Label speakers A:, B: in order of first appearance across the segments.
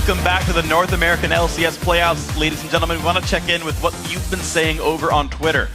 A: Welcome back to the North American LCS playoffs. Ladies and gentlemen, we want to check in with what you've been saying over on Twitter.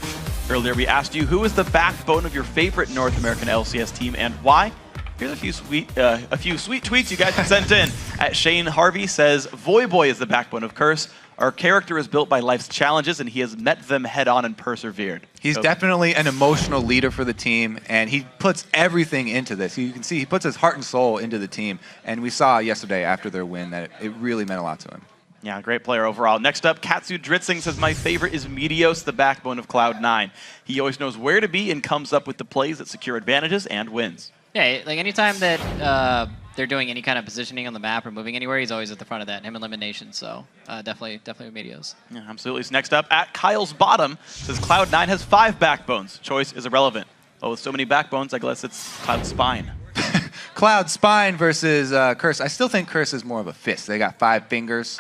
A: Earlier we asked you who is the backbone of your favorite North American LCS team and why. Here's a few sweet tweets you guys have sent in. At Shane Harvey says, Voyboy is the backbone of Curse. Our character is built by life's challenges, and he has met them head-on and persevered.
B: He's definitely an emotional leader for the team, and he puts everything into this. You can see he puts his heart and soul into the team, and we saw yesterday after their win that it really meant a lot to him.
A: Yeah, great player overall. Next up, Katsu Dritzing says, my favorite is Meteos, the backbone of Cloud9. He always knows where to be and comes up with the plays that secure advantages and wins.
C: Yeah, like anytime that they're doing any kind of positioning on the map or moving anywhere, he's always at the front of that. Him and Elimination, so definitely Meteos.
A: Yeah, absolutely. So next up, at Kyle's Bottom says Cloud9 has 5 backbones. Choice is irrelevant. Oh, with so many backbones, I guess it's Cloud Spine.
B: Cloud Spine versus Curse. I still think Curse is more of a fist. They got 5 fingers,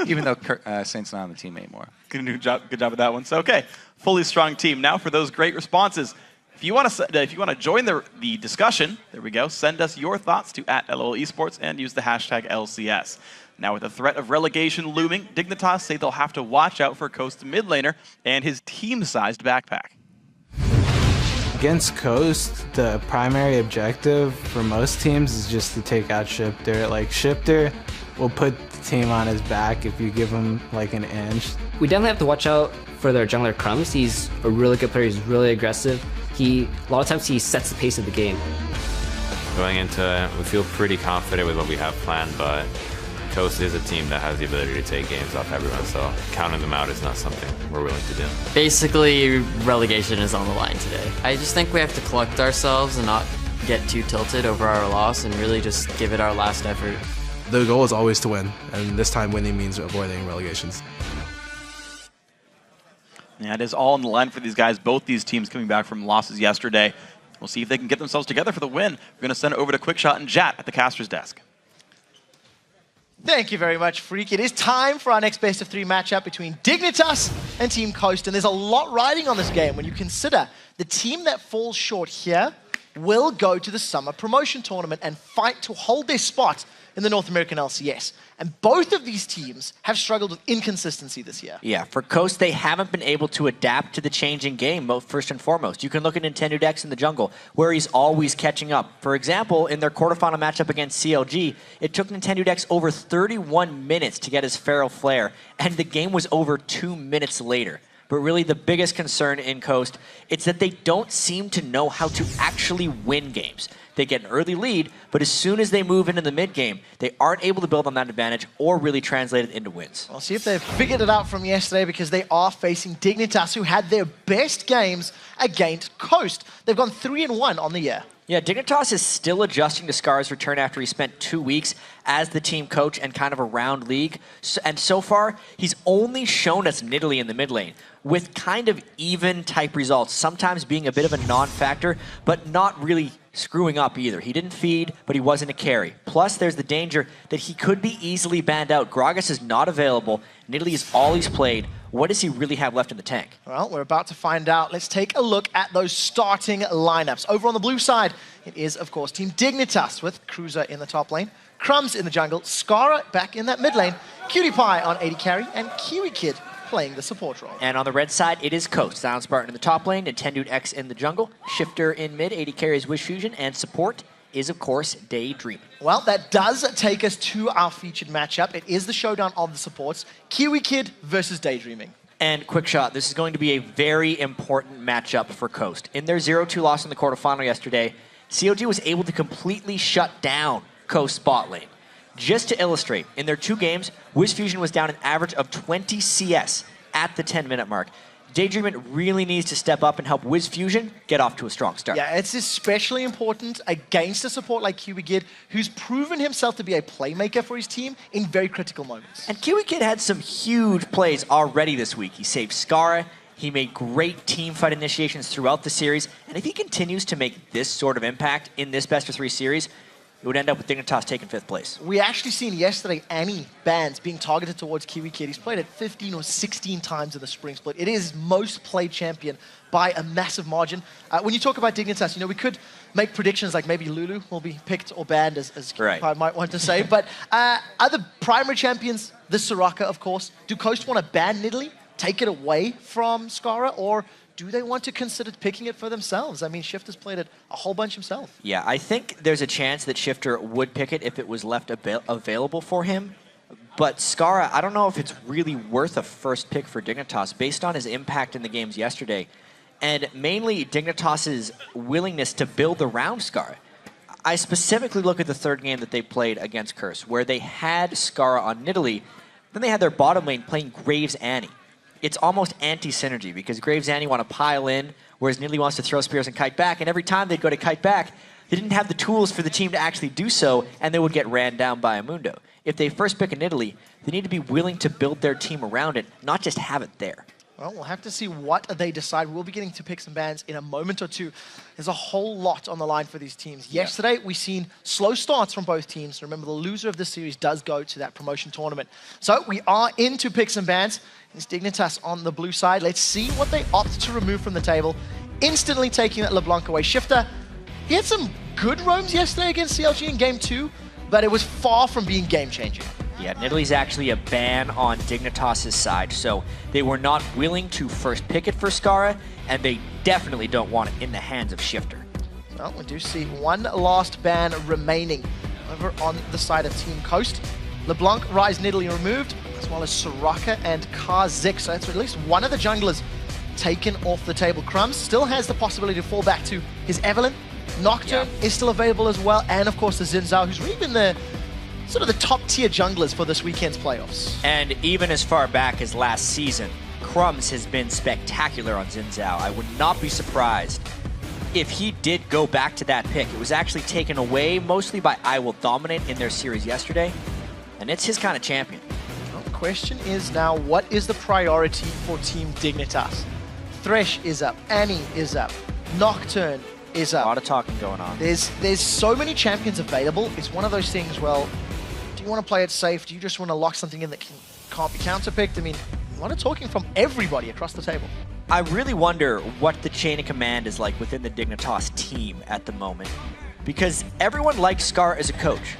B: even though Saint's not on the team anymore.
A: Good job with that one. So okay, fully strong team. Now for those great responses. If you want to join the discussion, there we go. Send us your thoughts to @LOLesports and use the hashtag LCS. Now with the threat of relegation looming, Dignitas say they'll have to watch out for Coast's mid laner and his team-sized backpack.
D: Against Coast, the primary objective for most teams is just to take out Shifter. Like, Shifter will put the team on his back if you give him like an inch.
E: We definitely have to watch out for their jungler Crumbs. He's a really good player. He's really aggressive. A lot of times he sets the pace of the game.
F: Going into it, we feel pretty confident with what we have planned, but Coast is a team that has the ability to take games off everyone, so counting them out is not something we're willing to do.
G: Basically, relegation is on the line today. I just think we have to collect ourselves and not get too tilted over our loss and really just give it our last effort.
H: The goal is always to win, and this time winning means avoiding relegations.
A: Yeah, it is all on the line for these guys. Both these teams coming back from losses yesterday. We'll see if they can get themselves together for the win. We're going to send it over to Quickshot and Jat at the caster's desk.
I: Thank you very much, Freak. It is time for our next best-of-3 matchup between Dignitas and Team Coast, and there's a lot riding on this game when you consider the team that falls short here will go to the Summer Promotion Tournament and fight to hold their spot in the North American LCS. And both of these teams have struggled with inconsistency this year.
J: Yeah, for Coast, they haven't been able to adapt to the changing game, first and foremost. You can look at Nintendo Dex in the jungle, where he's always catching up. For example, in their quarterfinal matchup against CLG, it took Nintendo Dex over 31 minutes to get his Feral Flare, and the game was over 2 minutes later. But really, the biggest concern in Coast, it's that they don't seem to know how to actually win games. They get an early lead, but as soon as they move into the mid game, they aren't able to build on that advantage or really translate it into wins.
I: We'll see if they've figured it out from yesterday, because they are facing Dignitas, who had their best games against Coast. They've gone 3-1 on the year.
J: Yeah, Dignitas is still adjusting to Scar's return after he spent 2 weeks as the team coach and kind of around league. And so far, he's only shown us Nidalee in the mid lane with kind of even type results, sometimes being a bit of a non-factor, but not really screwing up either. He didn't feed, but he wasn't a carry. Plus, there's the danger that he could be easily banned out. Gragas is not available. Nidalee is all he's played. What does he really have left in the tank?
I: Well, we're about to find out. Let's take a look at those starting lineups. Over on the blue side, it is, of course, Team Dignitas with Cruiser in the top lane, Crumbs in the jungle, Skara back in that mid lane, Cutie Pie on AD carry, and Kiwi Kid playing the support role.
J: And on the red side, it is Coast. Silent Spartan in the top lane, Nintendo X in the jungle, Shifter in mid, AD carry is Wish Fusion, and support is, of course, Daydream.
I: Well, that does take us to our featured matchup. It is the showdown of the supports, Kiwi Kid versus Daydreaming.
J: And Quickshot, this is going to be a very important matchup for Coast. In their 0-2 loss in the quarterfinal yesterday, CLG was able to completely shut down Coast's bot lane. Just to illustrate, in their 2 games, Wiz Fusion was down an average of 20 CS at the 10-minute mark. Daydream really needs to step up and help Wiz Fusion get off to a strong start.
I: Yeah, it's especially important against a support like Kiwi Kid, who's proven himself to be a playmaker for his team in very critical moments.
J: And Kiwi Kid had some huge plays already this week. He saved Skara, he made great team fight initiations throughout the series, and if he continues to make this sort of impact in this best-of-3 series, it would end up with Dignitas taking 5th place.
I: We actually seen yesterday Annie bans being targeted towards Kiwi Kid. He's played it 15 or 16 times in the spring split. It is most played champion by a massive margin. When you talk about Dignitas, you know, we could make predictions like maybe Lulu will be picked or banned, as
J: right.
I: I might want to say. But other primary champions, the Soraka, of course. Do Coast want to ban Nidalee, take it away from Skara, or do they want to consider picking it for themselves? I mean, Shifter's played it a whole bunch himself.
J: Yeah, I think there's a chance that Shifter would pick it if it was left available for him. But Skara, I don't know if it's really worth a first pick for Dignitas based on his impact in the games yesterday. And mainly Dignitas' willingness to build around Skara. I specifically look at the 3rd game that they played against Curse, where they had Skara on Nidalee, then they had their bottom lane playing Graves Annie. It's almost anti-synergy because Graves Annie want to pile in, whereas Nidalee wants to throw spears and kite back, and every time they'd go to kite back, they didn't have the tools for the team to actually do so, and they would get ran down by Amundo. If they first pick a Nidalee, they need to be willing to build their team around it, not just have it there.
I: Well, we'll have to see what they decide. We'll be getting to picks and bans in a moment or two. There's a whole lot on the line for these teams. Yeah. Yesterday, we've seen slow starts from both teams. Remember, the loser of this series does go to that promotion tournament. So we are into picks and bans. It's Dignitas on the blue side. Let's see what they opt to remove from the table. Instantly taking that LeBlanc away. Shifter, he had some good roams yesterday against CLG in Game 2, but it was far from being game-changing.
J: Yeah, Nidalee's actually a ban on Dignitas' side, so they were not willing to first pick it for Skara, and they definitely don't want it in the hands of Shifter.
I: Well, we do see one last ban remaining over on the side of Team Coast. LeBlanc, Rise, Nidalee removed, as well as Soraka and Karzik, so that's at least one of the junglers taken off the table. Crumbs still has the possibility to fall back to his Evelynn. Nocturne is still available as well, and of course the Xin Zhao, who's really been the sort of the top tier junglers for this weekend's playoffs.
J: And even as far back as last season, Crumbs has been spectacular on Xin Zhao. I would not be surprised if he did go back to that pick. It was actually taken away mostly by I Will Dominate in their series yesterday, and it's his kind of champion.
I: Well, the question is now, what is the priority for Team Dignitas? Thresh is up, Annie is up, Nocturne is up.
J: A lot of talking going on.
I: There's so many champions available. It's one of those things, well, do you want to play it safe? Do you just want to lock something in that can't be counterpicked? I mean, a lot of talking from everybody across the table.
J: I really wonder what the chain of command is like within the Dignitas team at the moment. Because everyone likes Scar as a coach,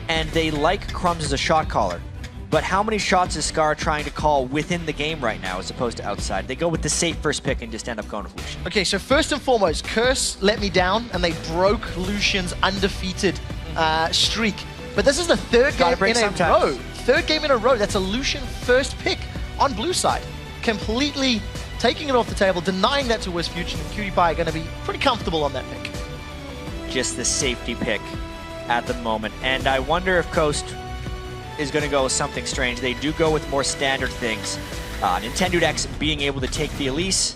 J: and they like Crumbs as a shot caller. But how many shots is Scar trying to call within the game right now as opposed to outside? They go with the safe first pick and just end up going with Lucian.
I: Okay, so first and foremost, Curse let me down, and they broke Lucian's undefeated streak. But this is the third game in a row. Third game in a row. That's a Lucian first pick on blue side. Completely taking it off the table, denying that to Wisfuture, and Cutie Pie are going to be pretty comfortable on that pick.
J: Just the safety pick at the moment. And I wonder if Coast is going to go with something strange. They do go with more standard things. Nintendo X being able to take the Elise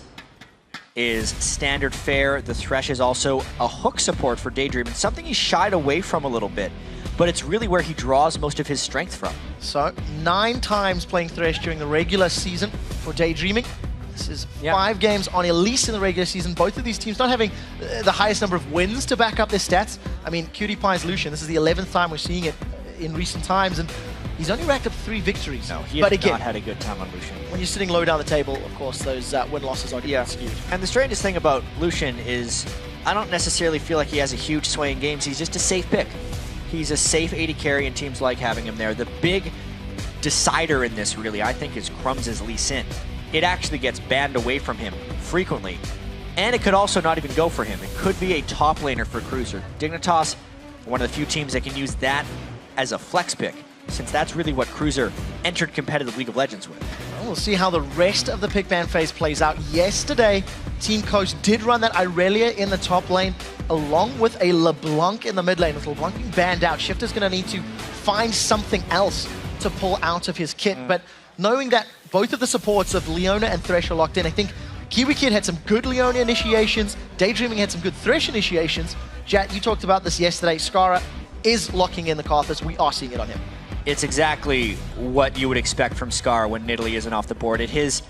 J: is standard fare. The Thresh is also a hook support for Daydream, and something he shied away from a little bit, but it's really where he draws most of his strength from.
I: So 9 times playing Thresh during the regular season for Daydreaming. This is 5 games on Elise in the regular season. Both of these teams not having the highest number of wins to back up their stats. I mean, Cutie Pie's Lucian, this is the 11th time we're seeing it in recent times, and he's only racked up 3 victories.
J: No, he has not had a good time on Lucian.
I: When you're sitting low down the table, of course, those win-losses are skewed.
J: And the strangest thing about Lucian is I don't necessarily feel like he has a huge sway in games. He's just a safe pick. He's a safe 80 carry, and teams like having him there. The big decider in this, really, I think, is Crumbs' Lee Sin. It actually gets banned away from him frequently, and it could also not even go for him. It could be a top laner for Cruiser. Dignitas, one of the few teams that can use that as a flex pick, since that's really what Cruiser entered competitive League of Legends with.
I: Well, we'll see how the rest of the pick ban phase plays out. Yesterday, Team Coast did run that Irelia in the top lane, along with a LeBlanc in the mid lane. With LeBlanc being banned out, Shifter's going to need to find something else to pull out of his kit. But knowing that both of the supports of Leona and Thresh are locked in, I think Kiwi Kid had some good Leona initiations, Daydreaming had some good Thresh initiations. Jat, you talked about this yesterday. Skara is locking in the Karthus. We are seeing it on him.
J: It's exactly what you would expect from Scar when Nidalee isn't off the board. It's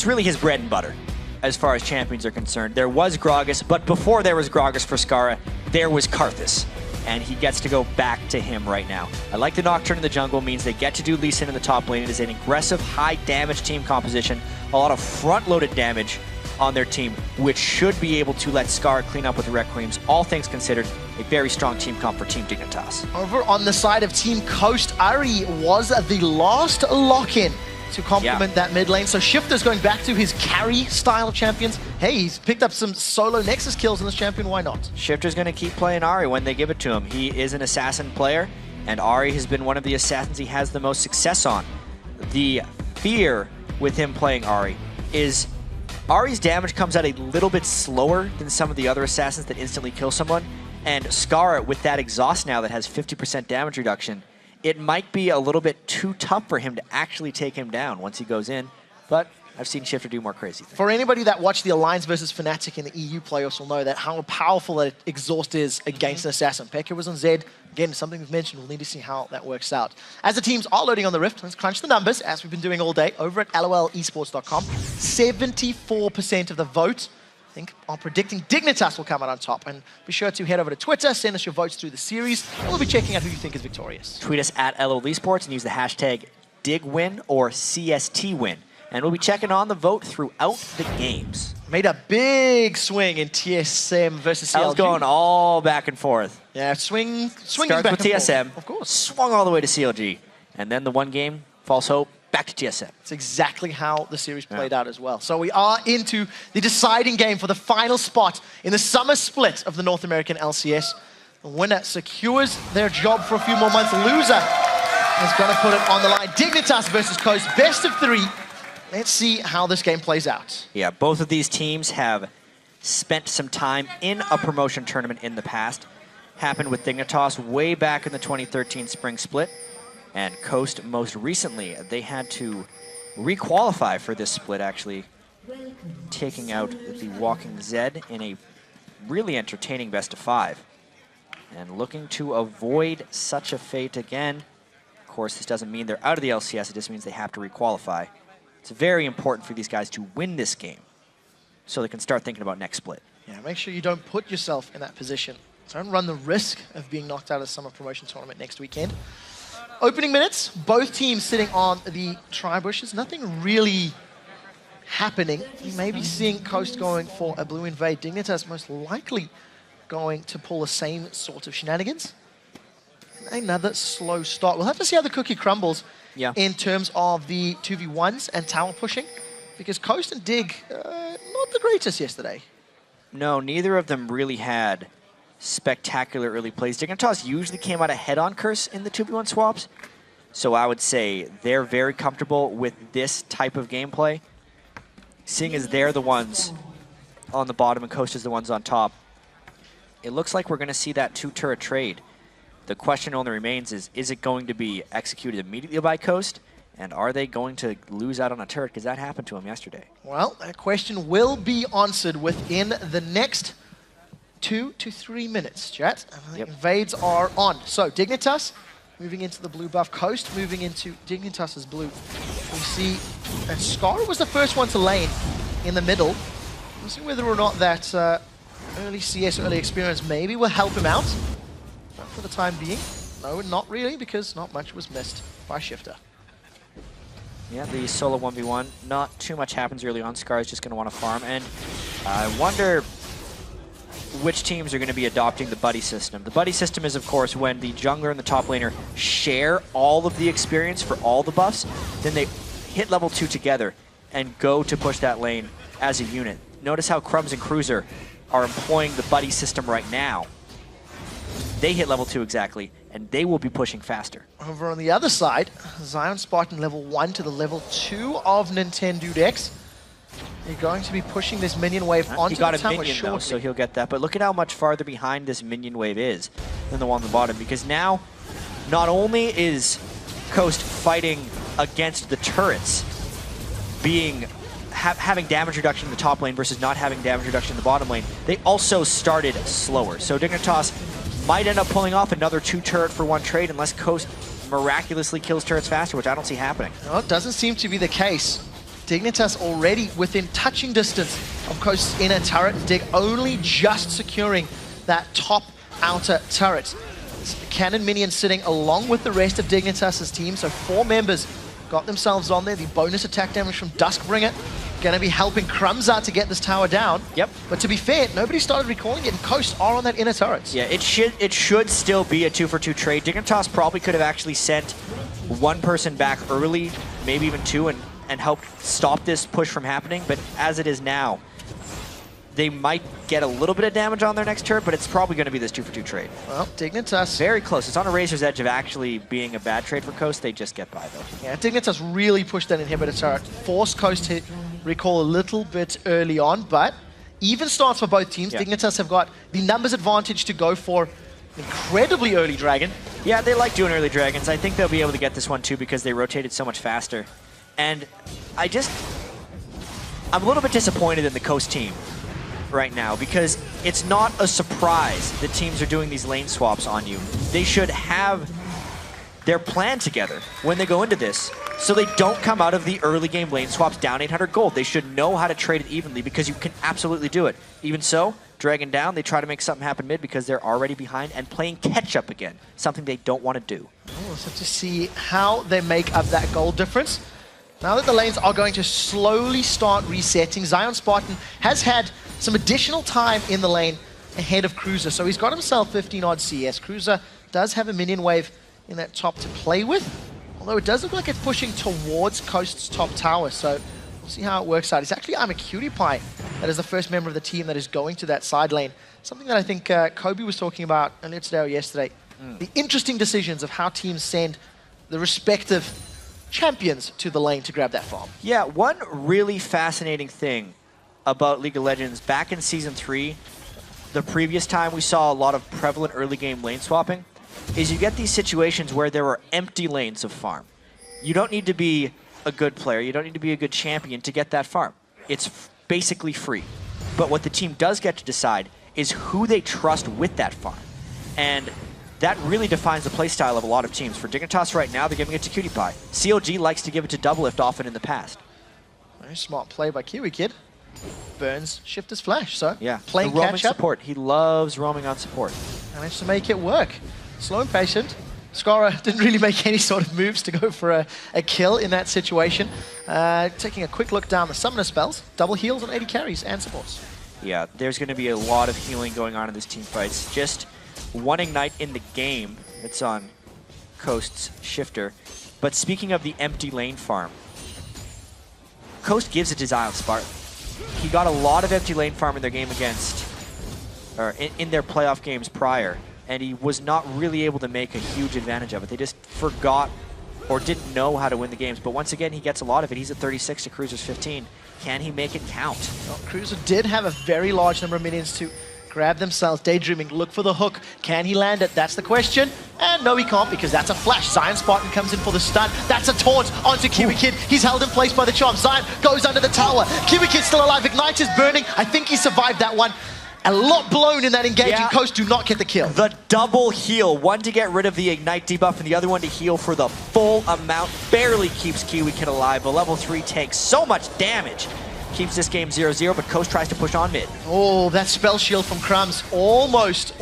J: really his bread and butter as far as champions are concerned. There was Gragas, but before there was Gragas for Skara, there was Karthus. and he gets to go back to him right now. I like the Nocturne in the jungle, means they get to do Lee Sin in the top lane. It is an aggressive, high damage team composition, a lot of front-loaded damage on their team, which should be able to let Scar clean up with the Requiems. All things considered, a very strong team comp for Team Dignitas.
I: Over on the side of Team Coast, Ari was the last lock-in to complement that mid lane. So Shifter's going back to his carry style of champions. Hey, he's picked up some solo Nexus kills in this champion, why not?
J: Shifter's going to keep playing Ari when they give it to him. He is an assassin player, and Ari has been one of the assassins he has the most success on. The fear with him playing Ari is Ari's damage comes out a little bit slower than some of the other assassins that instantly kill someone, and Scar, with that exhaust now that has 50% damage reduction, it might be a little bit too tough for him to actually take him down once he goes in, but I've seen Shifter do more crazy things.
I: For anybody that watched the Alliance versus Fnatic in the EU playoffs will know that how powerful that exhaust is against an assassin. Pekka was on Zed. Again, something we've mentioned. We'll need to see how that works out. As the teams are loading on the Rift, let's crunch the numbers, as we've been doing all day, over at lolesports.com. 74% of the vote, I think, are predicting Dignitas will come out on top. And be sure to head over to Twitter, send us your votes through the series, and we'll be checking out who you think is victorious.
J: Tweet us at LOLesports and use the hashtag DIGWin or CSTWin. And we'll be checking on the vote throughout the games.
I: Made a big swing in TSM versus CLG.
J: I was going all back and forth.
I: Yeah, swinging
J: Starts
I: back
J: with
I: and
J: TSM,
I: forth. Of course.
J: Swung all the way to CLG. And then the one game, false hope, back to TSM.
I: It's exactly how the series played out as well. So we are into the deciding game for the final spot in the summer split of the North American LCS. The winner secures their job for a few more months. The loser is going to put it on the line. Dignitas versus Coast, best of 3. Let's see how this game plays out.
J: Yeah, both of these teams have spent some time in a promotion tournament in the past. Happened with Dignitas way back in the 2013 spring split. And Coast most recently, they had to re-qualify for this split, actually, taking out the Walking Zed in a really entertaining best of 5. And looking to avoid such a fate again. Of course, this doesn't mean they're out of the LCS, it just means they have to re-qualify. It's very important for these guys to win this game so they can start thinking about next split.
I: Yeah, make sure you don't put yourself in that position. Don't run the risk of being knocked out of the summer promotion tournament next weekend. Opening minutes, both teams sitting on the tri-bushes. Nothing really happening. You may be seeing Coast going for a blue invade. Dignitas most likely going to pull the same sort of shenanigans. Another slow start. We'll have to see how the cookie crumbles in terms of the 2v1s and tower pushing, because Coast and Dig, not the greatest yesterday.
J: No, neither of them really had spectacular early plays. Dignitas usually came out ahead on Curse in the 2v1 swaps, so I would say they're very comfortable with this type of gameplay. Seeing as they're the ones on the bottom and Coast is the ones on top, it looks like we're going to see that 2-turret trade. The question only remains is it going to be executed immediately by Coast? And are they going to lose out on a turret? Because that happened to him yesterday.
I: Well, that question will be answered within the next 2 to 3 minutes, chat. And the invades are on. So Dignitas moving into the blue buff. Coast moving into Dignitas's blue. We see that Scar was the first one to lane in the middle. We'll see whether or not that early CS, early experience maybe will help him out. But for the time being, no, not really, because not much was missed by Shifter.
J: Yeah, the solo 1v1, not too much happens early on. Scar is just going to want to farm, and I wonder which teams are going to be adopting the buddy system. The buddy system is, of course, when the jungler and the top laner share all of the experience for all the buffs, then they hit level 2 together and go to push that lane as a unit. Notice how Crumbs and Cruiser are employing the buddy system right now. They hit level 2 exactly, and they will be pushing faster.
I: Over on the other side, Zion Spartan level 1 to the level 2 of Nintendo X. They're going to be pushing this minion wave onto the tower shortly. He got a minion though,
J: so he'll get that. But look at how much farther behind this minion wave is than the one on the bottom, because now not only is Coast fighting against the turrets being having damage reduction in the top lane versus not having damage reduction in the bottom lane, they also started slower. So Dignitas might end up pulling off another 2-turret for 1 trade unless Coast miraculously kills turrets faster, which I don't see happening.
I: No, it doesn't seem to be the case. Dignitas already within touching distance of Coast's inner turret. Dig only just securing that top outer turret. Cannon minion sitting along with the rest of Dignitas' team, so 4 members got themselves on there. The bonus attack damage from Duskbringer going to be helping Crumbs out to get this tower down.
J: Yep.
I: But to be fair, nobody started recalling it, and Coast are on that inner turret.
J: Yeah, it should still be a 2-for-2 trade. Dignitas probably could have actually sent one person back early, maybe even 2, and helped stop this push from happening. But as it is now, they might get a little bit of damage on their next turret, but it's probably going to be this 2-for-2 trade.
I: Well, Dignitas.
J: Very close. It's on a razor's edge of actually being a bad trade for Coast. They just get by, though.
I: Yeah, Dignitas really pushed that inhibitor turret, forced Coast to recall a little bit early on, but even starts for both teams.
J: Yeah.
I: Dignitas have got the numbers advantage to go for incredibly early Dragon.
J: Yeah, they like doing early Dragons. I think they'll be able to get this one, too, because they rotated so much faster. And I'm a little bit disappointed in the Coast team right now, because it's not a surprise that teams are doing these lane swaps on you. They should have their plan together when they go into this, so they don't come out of the early game lane swaps down 800 gold. They should know how to trade it evenly, because you can absolutely do it. Even so, Dragon down, they try to make something happen mid because they're already behind and playing catch up again, something they don't want to do.
I: Oh, so to see how they make up that gold difference. Now that the lanes are going to slowly start resetting, Zion Spartan has had some additional time in the lane ahead of Cruiser, so he's got himself 15-odd CS. Cruiser does have a minion wave in that top to play with, although it does look like it's pushing towards Coast's top tower, so we'll see how it works out. It's actually I'm a Cutie Pie that is the first member of the team that is going to that side lane. Something that I think Kobe was talking about earlier today or yesterday. The interesting decisions of how teams send the respective champions to the lane to grab that farm.
J: Yeah, one really fascinating thing about League of Legends, back in Season 3, the previous time we saw a lot of prevalent early game lane swapping, is you get these situations where there are empty lanes of farm. You don't need to be a good player, you don't need to be a good champion to get that farm. It's basically free. But what the team does get to decide is who they trust with that farm. And that really defines the playstyle of a lot of teams. For Dignitas right now, they're giving it to Cutie Pie. CLG likes to give it to Doublelift often in the past.
I: Very smart play by Kiwi Kid. Burns Shifter's Flash, so
J: yeah,
I: playing
J: the roaming
I: catch up.
J: Support. He loves roaming on support.
I: Managed to make it work. Slow and patient. Skara didn't really make any sort of moves to go for a kill in that situation. Taking a quick look down the summoner spells. Double heals on 80 carries and supports.
J: Yeah, there's going to be a lot of healing going on in this team fights. Just one Ignite in the game. It's on Coast's Shifter. But speaking of the empty lane farm, Coast gives it to Zion Spartan. He got a lot of empty lane farm in their game against, or in their playoff games prior, and he was not really able to make a huge advantage of it. They just forgot or didn't know how to win the games. But once again, he gets a lot of it. He's at 36 to Cruiser's 15. Can he make it count?
I: Well, Cruiser did have a very large number of minions to grab themselves. Daydreaming, look for the hook. Can he land it? That's the question. And no, he can't, because that's a flash. Zion Spartan comes in for the stun. That's a taunt onto Kiwi Kid. He's held in place by the charm. Zion goes under the tower. Kiwi Kid's still alive. Ignite is burning. I think he survived that one. A lot blown in that engage, and Coast do not get the kill.
J: The double heal. One to get rid of the Ignite debuff, and the other one to heal for the full amount. Barely keeps Kiwi Kid alive, but level 3 takes so much damage. Keeps this game 0-0, but Coast tries to push on mid.
I: Oh, that spell shield from Crumbs. Almost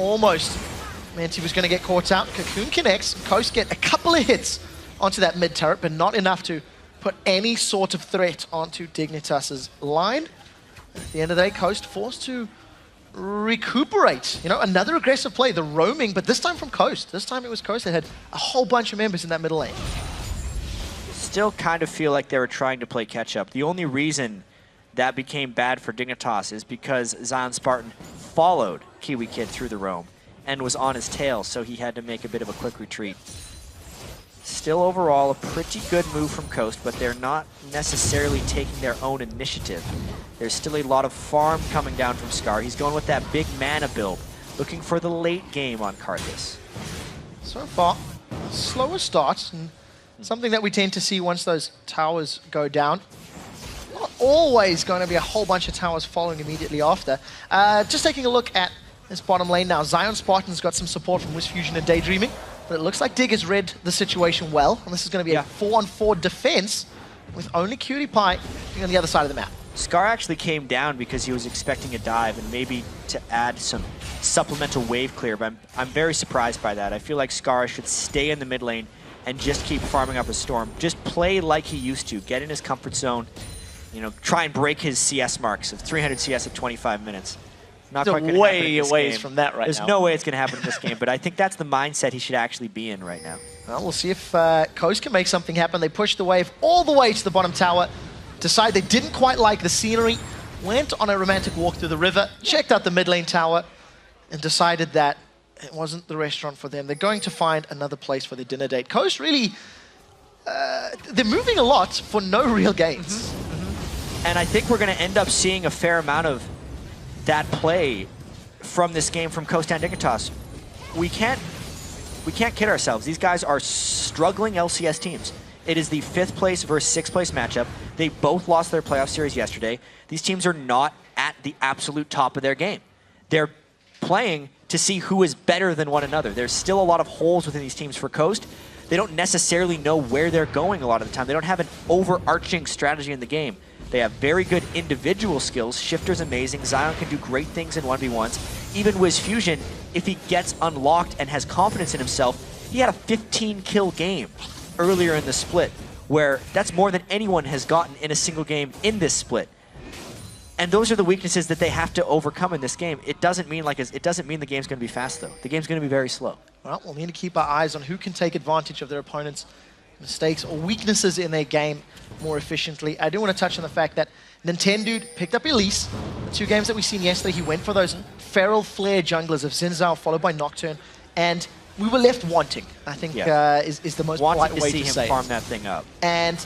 I: meant he was going to get caught out. Cocoon connects. Coast get a couple of hits onto that mid turret, but not enough to put any sort of threat onto Dignitas's line. At the end of the day, Coast forced to recuperate. You know, another aggressive play, the roaming, but this time from Coast. This time it was Coast that had a whole bunch of members in that middle lane.
J: Still kind of feel like they were trying to play catch up. The only reason that became bad for Dignitas is because Zion Spartan followed Kiwi Kid through the roam and was on his tail, so he had to make a bit of a quick retreat. Still overall a pretty good move from Coast, but they're not necessarily taking their own initiative. There's still a lot of farm coming down from Scar. He's going with that big mana build, looking for the late game on Karthus.
I: So far, slower start, and something that we tend to see once those towers go down. Not always going to be a whole bunch of towers following immediately after. Just taking a look at this bottom lane now. Zion Spartan's got some support from Wiz Fusion and Daydreaming, but it looks like Dig has read the situation well, and this is going to be a 4-on-4 defense with only Cutie Pie being on the other side of the map.
J: Scar actually came down because he was expecting a dive and maybe to add some supplemental wave clear, but I'm very surprised by that. I feel like Scar should stay in the mid lane and just keep farming up a Storm. Just play like he used to. Get in his comfort zone. You know, try and break his CS marks of 300 CS at 25 minutes. Not quite going to happen in this game.
I: From that right
J: There's
I: now.
J: no way it's going to happen in this game, but I think that's the mindset he should actually be in right now.
I: Well, we'll see if Coast can make something happen. They pushed the wave all the way to the bottom tower. Decide they didn't quite like the scenery. Went on a romantic walk through the river. Checked out the mid lane tower. And decided that it wasn't the restaurant for them. They're going to find another place for their dinner date. Coast really... they're moving a lot for no real gains.
J: And I think we're going to end up seeing a fair amount of that play from this game from Coast and Dignitas. We can't kid ourselves. These guys are struggling LCS teams. It is the 5th place versus 6th place matchup. They both lost their playoff series yesterday. These teams are not at the absolute top of their game. They're playing to see who is better than one another. There's still a lot of holes within these teams for Coast. They don't necessarily know where they're going a lot of the time. They don't have an overarching strategy in the game. They have very good individual skills. Shifter's amazing. Zion can do great things in 1v1s. Even Wiz Fusion, if he gets unlocked and has confidence in himself, he had a 15-kill game earlier in the split, where that's more than anyone has gotten in a single game in this split. And those are the weaknesses that they have to overcome in this game. It doesn't mean the game's going to be fast, though. The game's going to be very slow.
I: Well, we'll need to keep our eyes on who can take advantage of their opponents' mistakes or weaknesses in their game more efficiently. I do want to touch on the fact that Nintendo picked up Elise. The 2 games that we've seen yesterday, he went for those feral flare junglers of Xin Zhao followed by Nocturne, and we were left wanting, I think is the most polite way to say it.
J: Wanting to see him farm that thing up.
I: And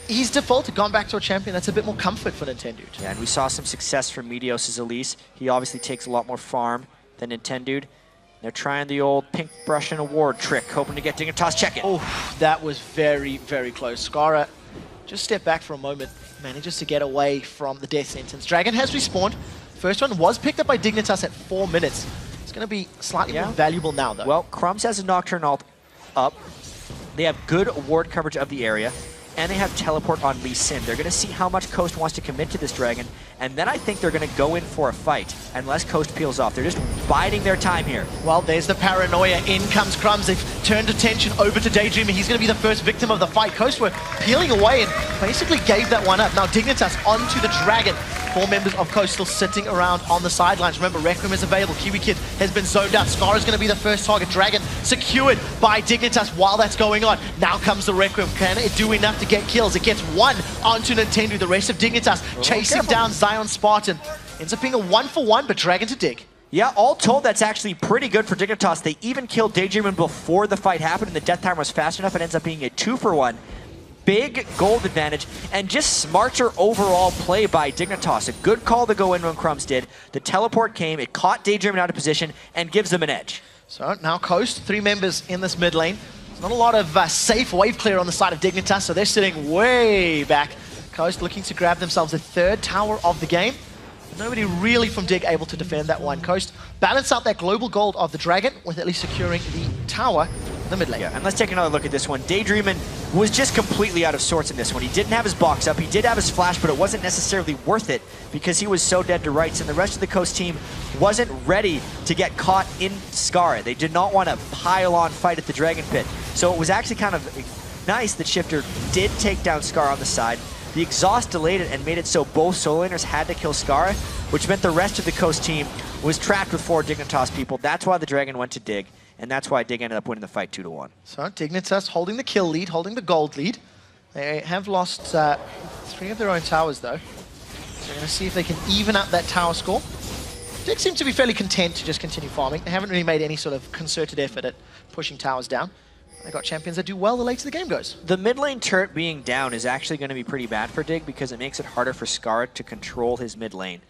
I: he's defaulted, gone back to a champion. That's a bit more comfort for Nintendo.
J: Yeah, and we saw some success from Meteos' Elise. He obviously takes a lot more farm than Nintendo. They're trying the old pink brush and award trick, hoping to get Dignitas check it.
I: Oh, that was very, very close. Skara just stepped back for a moment, manages to get away from the death sentence. Dragon has respawned. First one was picked up by Dignitas at 4 minutes. It's going to be slightly more valuable now, though.
J: Well, Crumbs has a Nocturne ult up. They have good ward coverage of the area, and they have teleport on Lee Sin. They're going to see how much Coast wants to commit to this Dragon, and then I think they're going to go in for a fight, unless Coast peels off. They're just biding their time here.
I: Well, there's the paranoia. In comes Crumbs. They've turned attention over to Daydreamer. He's going to be the first victim of the fight. Coast were peeling away and basically gave that one up. Now Dignitas onto the Dragon. 4 members of Coast still sitting around on the sidelines. Remember, Requiem is available. Kiwi Kid has been zoned out. Scar is going to be the first target. Dragon secured by Dignitas while that's going on. Now comes the Requiem. Can it do enough to get kills? It gets 1 onto Nintendo. The rest of Dignitas chasing down Zion Spartan. Ends up being a 1-for-1, but Dragon to dig.
J: Yeah, all told, that's actually pretty good for Dignitas. They even killed Daydreamer before the fight happened, and the death timer was fast enough. It ends up being a 2-for-1. Big gold advantage, and just smarter overall play by Dignitas. A good call to go in when Crumbs did. The teleport came, it caught Daydreamer out of position, and gives them an edge.
I: So now Coast, 3 members in this mid lane. There's not a lot of safe wave clear on the side of Dignitas, so they're sitting way back. Coast looking to grab themselves the 3rd tower of the game. Nobody really from Dig able to defend that one. Coast balance out that global gold of the Dragon with at least securing the tower in the mid lane.
J: Yeah, and let's take another look at this one. Daydreamin was just completely out of sorts in this one. He didn't have his box up, he did have his flash, but it wasn't necessarily worth it because he was so dead to rights, and the rest of the Coast team wasn't ready to get caught in Scar. They did not want to pile on fight at the Dragon Pit. So it was actually kind of nice that Shifter did take down Scar on the side. The exhaust delayed it and made it so both solo laners had to kill Scar, which meant the rest of the Coast team was trapped with 4 Dignitas people. That's why the Dragon went to Dig, and that's why Dig ended up winning the fight 2-1.
I: So Dignitas holding the kill lead, holding the gold lead. They have lost 3 of their own towers, though. So we're going to see if they can even up that tower score. Dig seem to be fairly content to just continue farming. They haven't really made any sort of concerted effort at pushing towers down. They got champions that do well the later the game goes.
J: The mid lane turret being down is actually going to be pretty bad for Dig because it makes it harder for Scar to control his mid lane.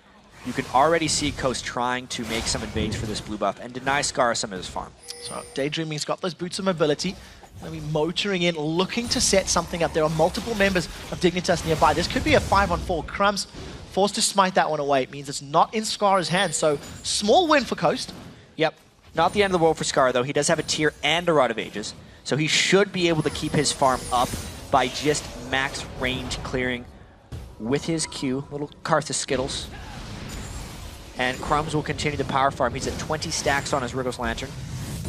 J: You can already see Coast trying to make some invades for this blue buff and deny Scar some of his farm.
I: So Daydreaming's got those boots of mobility. Going to be motoring in, looking to set something up. There are multiple members of Dignitas nearby. This could be a 5-on-4. Crumbs forced to smite that one away. It means it's not in Scar's hands. So small win for Coast.
J: Yep. Not the end of the world for Scar, though. He does have a tier and a Rod of Ages. So he should be able to keep his farm up by just max range clearing with his Q, little Karthus Skittles. And Crumbs will continue to power farm. He's at 20 stacks on his Rigos Lantern.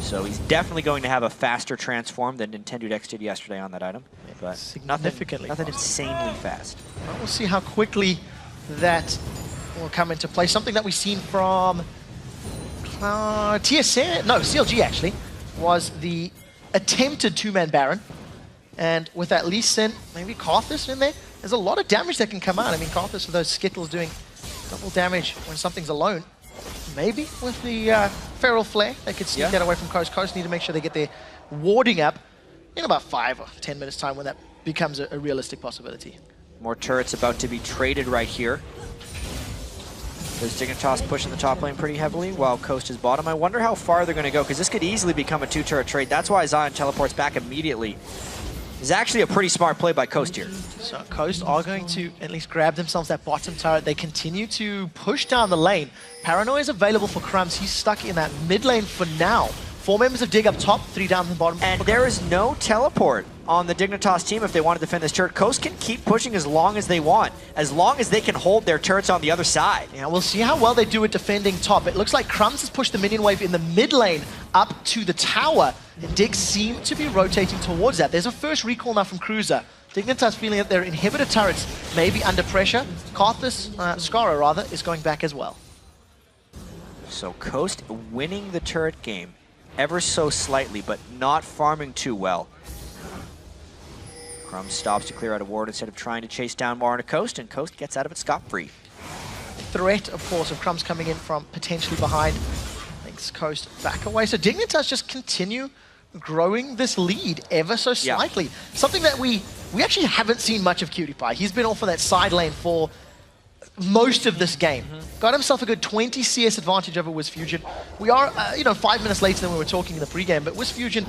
J: So he's definitely going to have a faster transform than Nintendo Dex did yesterday on that item. But
I: Significantly
J: nothing insanely fast.
I: Well, we'll see how quickly that will come into play. Something that we've seen from TSN, no, CLG actually, was the attempted two-man Baron. And with that Lee Sin, maybe Karthus in there, there's a lot of damage that can come out. I mean, Karthus with those Skittles doing double damage when something's alone. Maybe with the Feral Flare, they could sneak that away from Coast. Coast need to make sure they get their warding up in about 5 or 10 minutes time when that becomes a realistic possibility.
J: More turrets about to be traded right here. There's Dignitas pushing the top lane pretty heavily while Coast is bottom. I wonder how far they're going to go, because this could easily become a 2-turret trade. That's why Zion teleports back immediately. It's actually a pretty smart play by Coast here.
I: So Coast are going to at least grab themselves that bottom turret. They continue to push down the lane. Paranoia is available for Crumbs. He's stuck in that mid lane for now. 4 members of Dig up top, 3 down the bottom.
J: And there is no teleport on the Dignitas team if they want to defend this turret. Coast can keep pushing as long as they want, as long as they can hold their turrets on the other side.
I: Yeah, we'll see how well they do at defending top. It looks like Crumbs has pushed the minion wave in the mid lane up to the tower, and Dig seem to be rotating towards that. There's a first recall now from Cruiser. Dignitas feeling that their inhibitor turrets may be under pressure. Karthus, Skara rather, is going back as well.
J: So Coast winning the turret game ever so slightly, but not farming too well. Crumbs stops to clear out a ward instead of trying to chase down more on a Coast, and Coast gets out of it scot-free.
I: Threat, of course, of Crumbs coming in from potentially behind. Makes Coast back away. So Dignitas just continue growing this lead ever so slightly. Something that we actually haven't seen much of Cutie Pie. He's been off of that side lane for most of this game. Got himself a good 20 CS advantage over WizFusion. We are, 5 minutes later than we were talking in the pregame, but WizFusion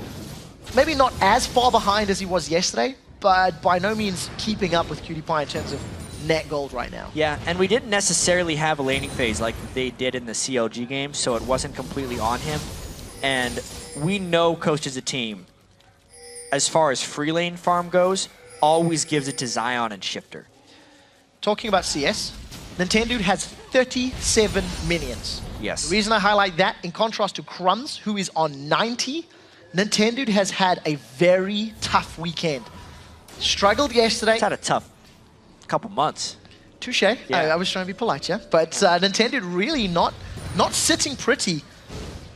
I: maybe not as far behind as he was yesterday, but by no means keeping up with Cutie Pie in terms of net gold right now.
J: Yeah, and we didn't necessarily have a laning phase like they did in the CLG game, so it wasn't completely on him. And we know Coast as a team, as far as free lane farm goes, always gives it to Zion and Shifter.
I: Talking about CS, Nintendo has 37 minions.
J: Yes.
I: The reason I highlight that, in contrast to Crumbs, who is on 90, Nintendo has had a very tough weekend. Struggled yesterday.
J: It's had a tough couple months.
I: Touche. Yeah. I was trying to be polite, yeah. But Nintendo really not sitting pretty.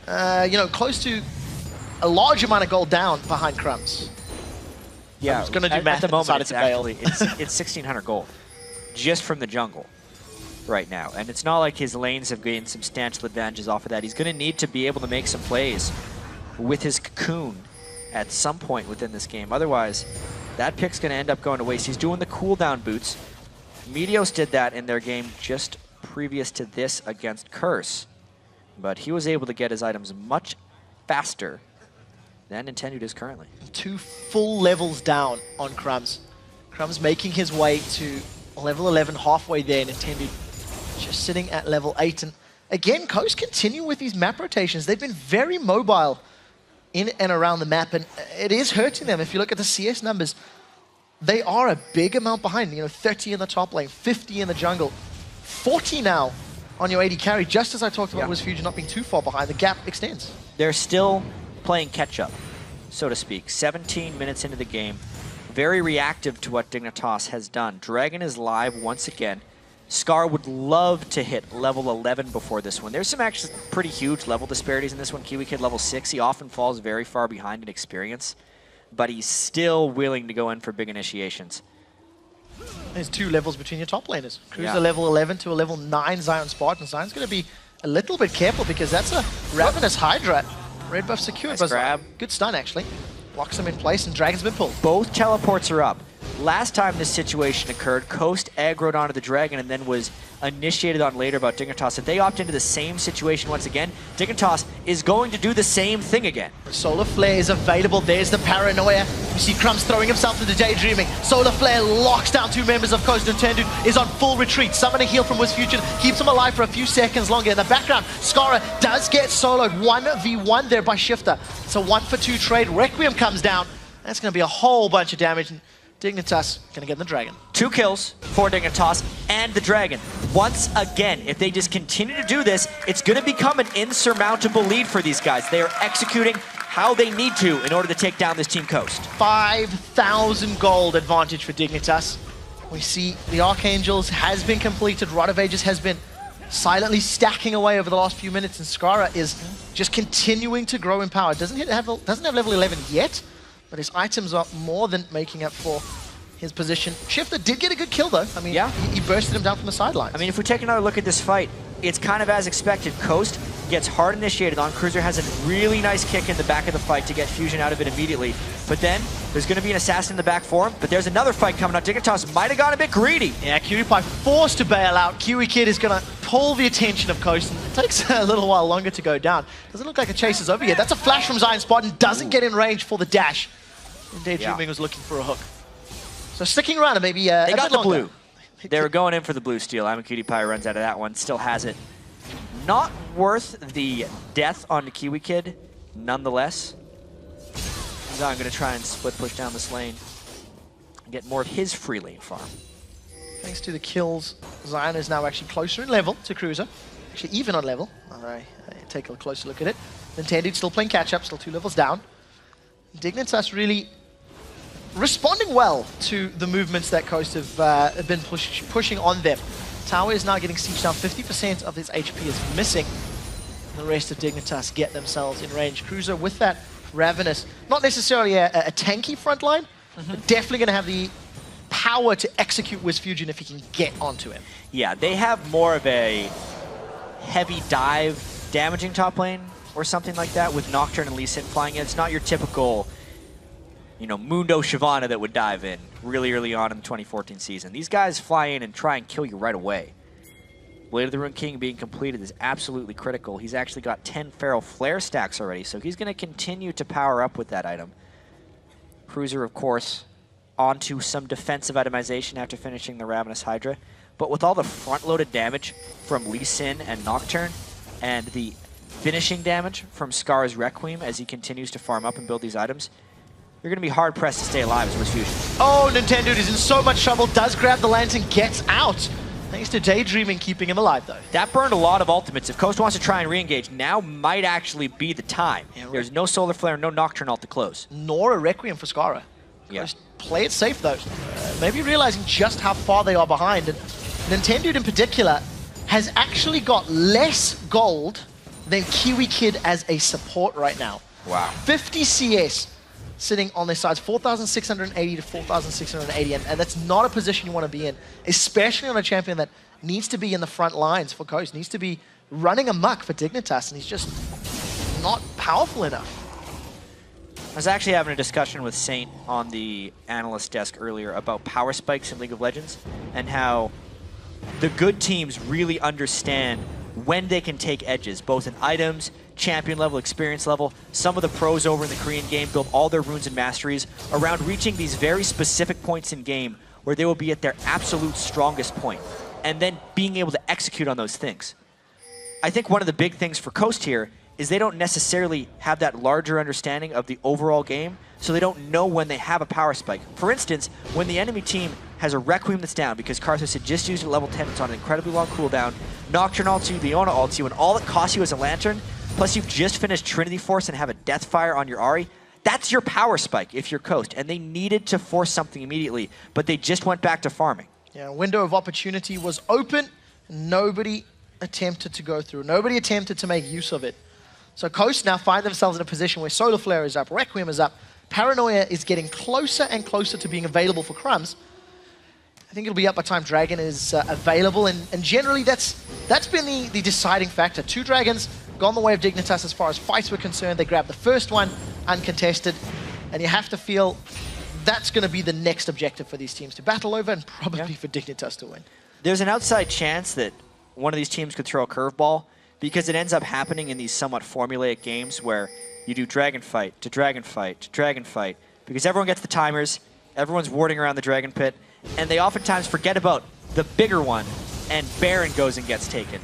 I: Close to a large amount of gold down behind Crumbs.
J: Yeah,
I: I was going to do math
J: at the moment.
I: it's actually
J: it's 1,600 gold just from the jungle right now, and it's not like his lanes have gained substantial advantages off of that. He's going to need to be able to make some plays with his cocoon at some point within this game. Otherwise, that pick's going to end up going to waste. He's doing the cooldown boots. Meteos did that in their game just previous to this against Curse, but he was able to get his items much faster than Nintendo is currently. 2
I: full levels down on Crumbs. Crumbs making his way to level 11, halfway there. Nintendo just sitting at level 8. And again, Coast continue with these map rotations. They've been very mobile in and around the map, and it is hurting them. If you look at the CS numbers, they are a big amount behind. 30 in the top lane, 50 in the jungle, 40 now on your AD carry. Just as I talked about WizFusion not being too far behind, the gap extends.
J: They're still playing catch-up, so to speak. 17 minutes into the game. Very reactive to what Dignitas has done. Dragon is live once again. Scar would love to hit level 11 before this one. There's some actually pretty huge level disparities in this one. Kiwi Kid level 6. He often falls very far behind in experience, but he's still willing to go in for big initiations.
I: There's 2 levels between your top laners. Cruiser level 11 to a level 9 Zion Spartan. Zion's going to be a little bit careful because that's a Ravenous Hydra. Red buff secured.
J: Nice grab.
I: Good stun, actually. Locks him in place, and Dragon's been pulled.
J: Both teleports are up. Last time this situation occurred, Coast aggroed onto the Dragon and then was initiated on later about Dignitas. If they opt into the same situation once again, Dignitas is going to do the same thing again.
I: Solar Flare is available. There's the Paranoia. You see Crumbs throwing himself into Daydreaming. Solar Flare locks down 2 members of Coast. Nintendo is on full retreat. Summon a heal from WizFusion. Keeps him alive for a few seconds longer. In the background, Skara does get soloed. 1v1 there by Shifter. It's a 1-for-2 trade. Requiem comes down. That's going to be a whole bunch of damage. Dignitas going to get the Dragon.
J: 2 kills for Dignitas and the Dragon. Once again, if they just continue to do this, it's going to become an insurmountable lead for these guys. They are executing how they need to in order to take down this Team Coast.
I: 5,000 gold advantage for Dignitas. We see the Archangels has been completed. Rod of Ages has been silently stacking away over the last few minutes, and Skara is just continuing to grow in power. Doesn't have level 11 yet, but his items are more than making up for his position. Shifter did get a good kill though. I mean,
J: yeah,
I: he bursted him down from the sidelines.
J: I mean, if we take another look at this fight, it's kind of as expected. Coast gets hard initiated on. Cruiser has a really nice kick in the back of the fight to get Fusion out of it immediately. But then there's going to be an assassin in the back for him. But there's another fight coming up. Dignitas might have gone a bit greedy.
I: Yeah, Cutie forced to bail out. Kiwi Kid is going to pull the attention of Coast, and it takes a little while longer to go down. Doesn't look like a chase is over yet. That's a flash from Zion Spot and doesn't get in range for the dash. And Daydreaming was looking for a hook. So sticking around and maybe
J: they got the blue. They were going in for the blue steal. Cutie Pie runs out of that one. Still has it. Not worth the death on the Kiwi Kid, nonetheless. I'm going to try and split push down this lane and get more of his free lane farm.
I: Thanks to the kills, Zion is now actually closer in level to Cruiser. Actually even on level. All right, take a closer look at it. Nintendo's still playing catch-up, still 2 levels down. Dignitas really responding well to the movements that Coast have been pushing on them. Tower is now getting sieged down. 50% of his HP is missing. The rest of Dignitas get themselves in range. Cruiser with that Ravenous, not necessarily a tanky front line, but definitely going to have the power to execute Wiz Fusion if he can get onto him.
J: Yeah, they have more of a heavy dive damaging top lane or something like that with Nocturne and Lee Sin flying in. It's not your typical, you know, Mundo Shyvana that would dive in really early on in the 2014 season. These guys fly in and try and kill you right away. Blade of the Rune King being completed is absolutely critical. He's actually got 10 Feral Flare stacks already, so he's going to continue to power up with that item. Cruiser, of course, onto some defensive itemization after finishing the Ravenous Hydra. But with all the front-loaded damage from Lee Sin and Nocturne, and the finishing damage from Scar's Requiem as he continues to farm up and build these items, you're going to be hard-pressed to stay alive as Wiz Fusion.
I: Oh, Nintendo is in so much trouble, does grab the lantern, gets out. Thanks to Daydreaming keeping him alive, though.
J: That burned a lot of ultimates. If Coast wants to try and re-engage, now might actually be the time. Yeah, there's no Solar Flare, no Nocturne ult to close.
I: Nor a Requiem for Skara.
J: Yeah.
I: Just play it safe, though. Maybe realizing just how far they are behind. And Nintendo in particular has actually got less gold than Kiwi Kid as a support right now.
J: Wow.
I: 50 CS sitting on their sides, 4,680 to 4,680, and that's not a position you want to be in, especially on a champion that needs to be in the front lines for Coast, needs to be running amok for Dignitas, and he's just not powerful enough.
J: I was actually having a discussion with Saint on the analyst desk earlier about power spikes in League of Legends and how the good teams really understand when they can take edges, both in items, champion level, experience level. Some of the pros over in the Korean game build all their runes and masteries around reaching these very specific points in game where they will be at their absolute strongest point, and then being able to execute on those things. I think one of the big things for Coast here is they don't necessarily have that larger understanding of the overall game, so they don't know when they have a power spike. For instance, when the enemy team has a Requiem that's down because Karthus had just used it at level 10, it's on an incredibly long cooldown, Nocturne ults you, Leona ults you, and all it costs you is a Lantern, plus you've just finished Trinity Force and have a Deathfire on your Ahri, that's your power spike if you're Coast, and they needed to force something immediately, but they just went back to farming.
I: Yeah, window of opportunity was open, nobody attempted to go through, nobody attempted to make use of it. So Coast now find themselves in a position where Solar Flare is up, Requiem is up, Paranoia is getting closer and closer to being available for Crumbs. I think it'll be up by the time Dragon is available, and generally that's been the deciding factor. 2 Dragons gone the way of Dignitas as far as fights were concerned. They grabbed the first one, uncontested, and you have to feel that's going to be the next objective for these teams to battle over, and probably for Dignitas to win.
J: There's an outside chance that one of these teams could throw a curveball, because it ends up happening in these somewhat formulaic games where you do Dragon Fight to Dragon Fight to Dragon Fight, because everyone gets the timers, everyone's warding around the Dragon Pit, and they oftentimes forget about the bigger one, and Baron goes and gets taken.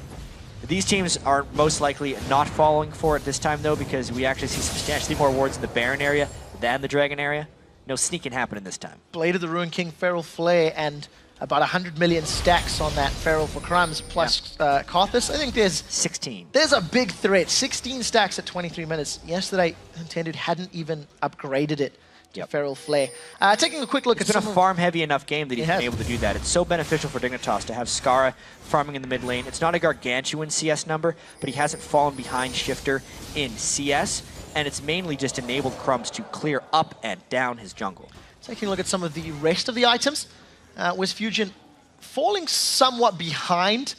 J: These teams are most likely not falling for it this time, though, because we actually see substantially more wards in the Baron area than the Dragon area. No sneaking happening this time.
I: Blade of the Ruin King, Feral Flare, and about 100 million stacks on that Feral for Crumbs plus Karthus. I think there's
J: 16.
I: There's a big threat. 16 stacks at 23 minutes. Yesterday, Nintendo hadn't even upgraded it to Feral Flare. Taking a quick look
J: at some... It's been a farm-heavy enough game that he's been able to do that. It's so beneficial for Dignitas to have Skara farming in the mid lane. It's not a gargantuan CS number, but he hasn't fallen behind Shifter in CS, and it's mainly just enabled Crumbs to clear up and down his jungle.
I: Taking a look at some of the rest of the items. WizFusion falling somewhat behind.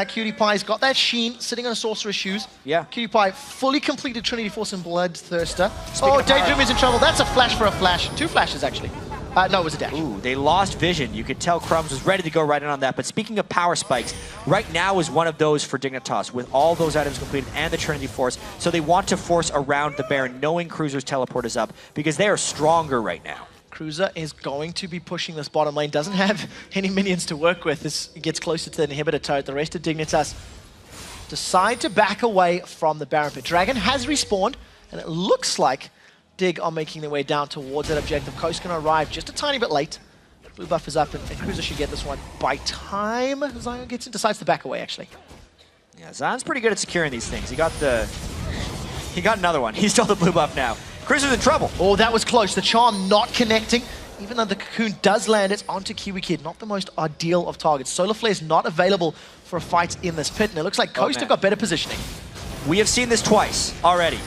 I: Cutie Pie's got that Sheen sitting on a Sorcerer's Shoes.
J: Yeah.
I: Cutie Pie fully completed Trinity Force and Bloodthirster. Oh, Daydream is in trouble. That's a flash for a flash. 2 flashes, actually. No, it was a dash.
J: Ooh, they lost vision. You could tell Crumbs was ready to go right in on that. But speaking of power spikes, right now is one of those for Dignitas with all those items completed and the Trinity Force. So they want to force around the Baron, knowing Cruiser's teleport is up, because they are stronger right now.
I: Cruiser is going to be pushing this bottom lane. Doesn't have any minions to work with. This gets closer to the inhibitor turret. The rest of Dignitas decide to back away from the Baron pit. Dragon has respawned, and it looks like Dig are making their way down towards that objective. Coast can arrive just a tiny bit late. Blue buff is up, and Cruiser should get this one by time Zion gets in. Decides to back away, actually.
J: Yeah, Zion's pretty good at securing these things. He got another one. He's still the blue buff now. Cruiser's in trouble.
I: Oh, that was close. The charm not connecting. Even though the cocoon does land, it's onto Kiwi Kid. Not the most ideal of targets. Solar Flare is not available for a fight in this pit, and it looks like Coast have got better positioning.
J: We have seen this twice already.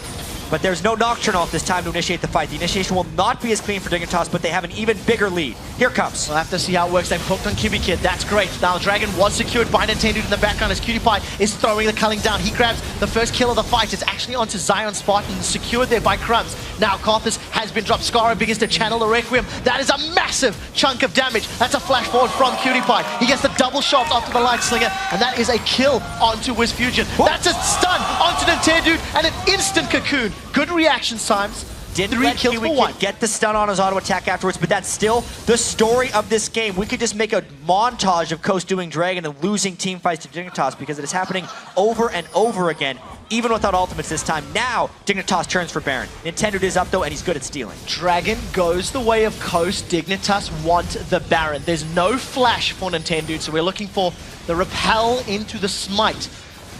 J: But there's no Nocturnal at this time to initiate the fight. The initiation will not be as clean for Dignitas, but they have an even bigger lead. Here comes.
I: We'll have to see how it works. They've hooked on Cutie Kid. That's great. Now Dragon was secured by Nintendo in the background as Cutie Pie is throwing the culling down. He grabs the first kill of the fight. It's actually onto Zion Spartan, secured there by Crumbs. Now Karthus has been dropped. Skara begins to channel the Requiem. That is a massive chunk of damage. That's a flash forward from Cutie Pie. He gets the double shot after the Light Slinger, and that is a kill onto WizFusion. That's a stun onto Nintendo and an instant cocoon. Good reaction times.
J: Didn't let Kiwi Kid get the stun on his auto attack afterwards, but that's still the story of this game. We could just make a montage of Coast doing Dragon and losing team fights to Dignitas because it is happening over and over again, even without ultimates this time. Now, Dignitas turns for Baron. Nintendo is up though, and he's good at stealing.
I: Dragon goes the way of Coast. Dignitas want the Baron. There's no flash for Nintendo, so we're looking for the repel into the smite.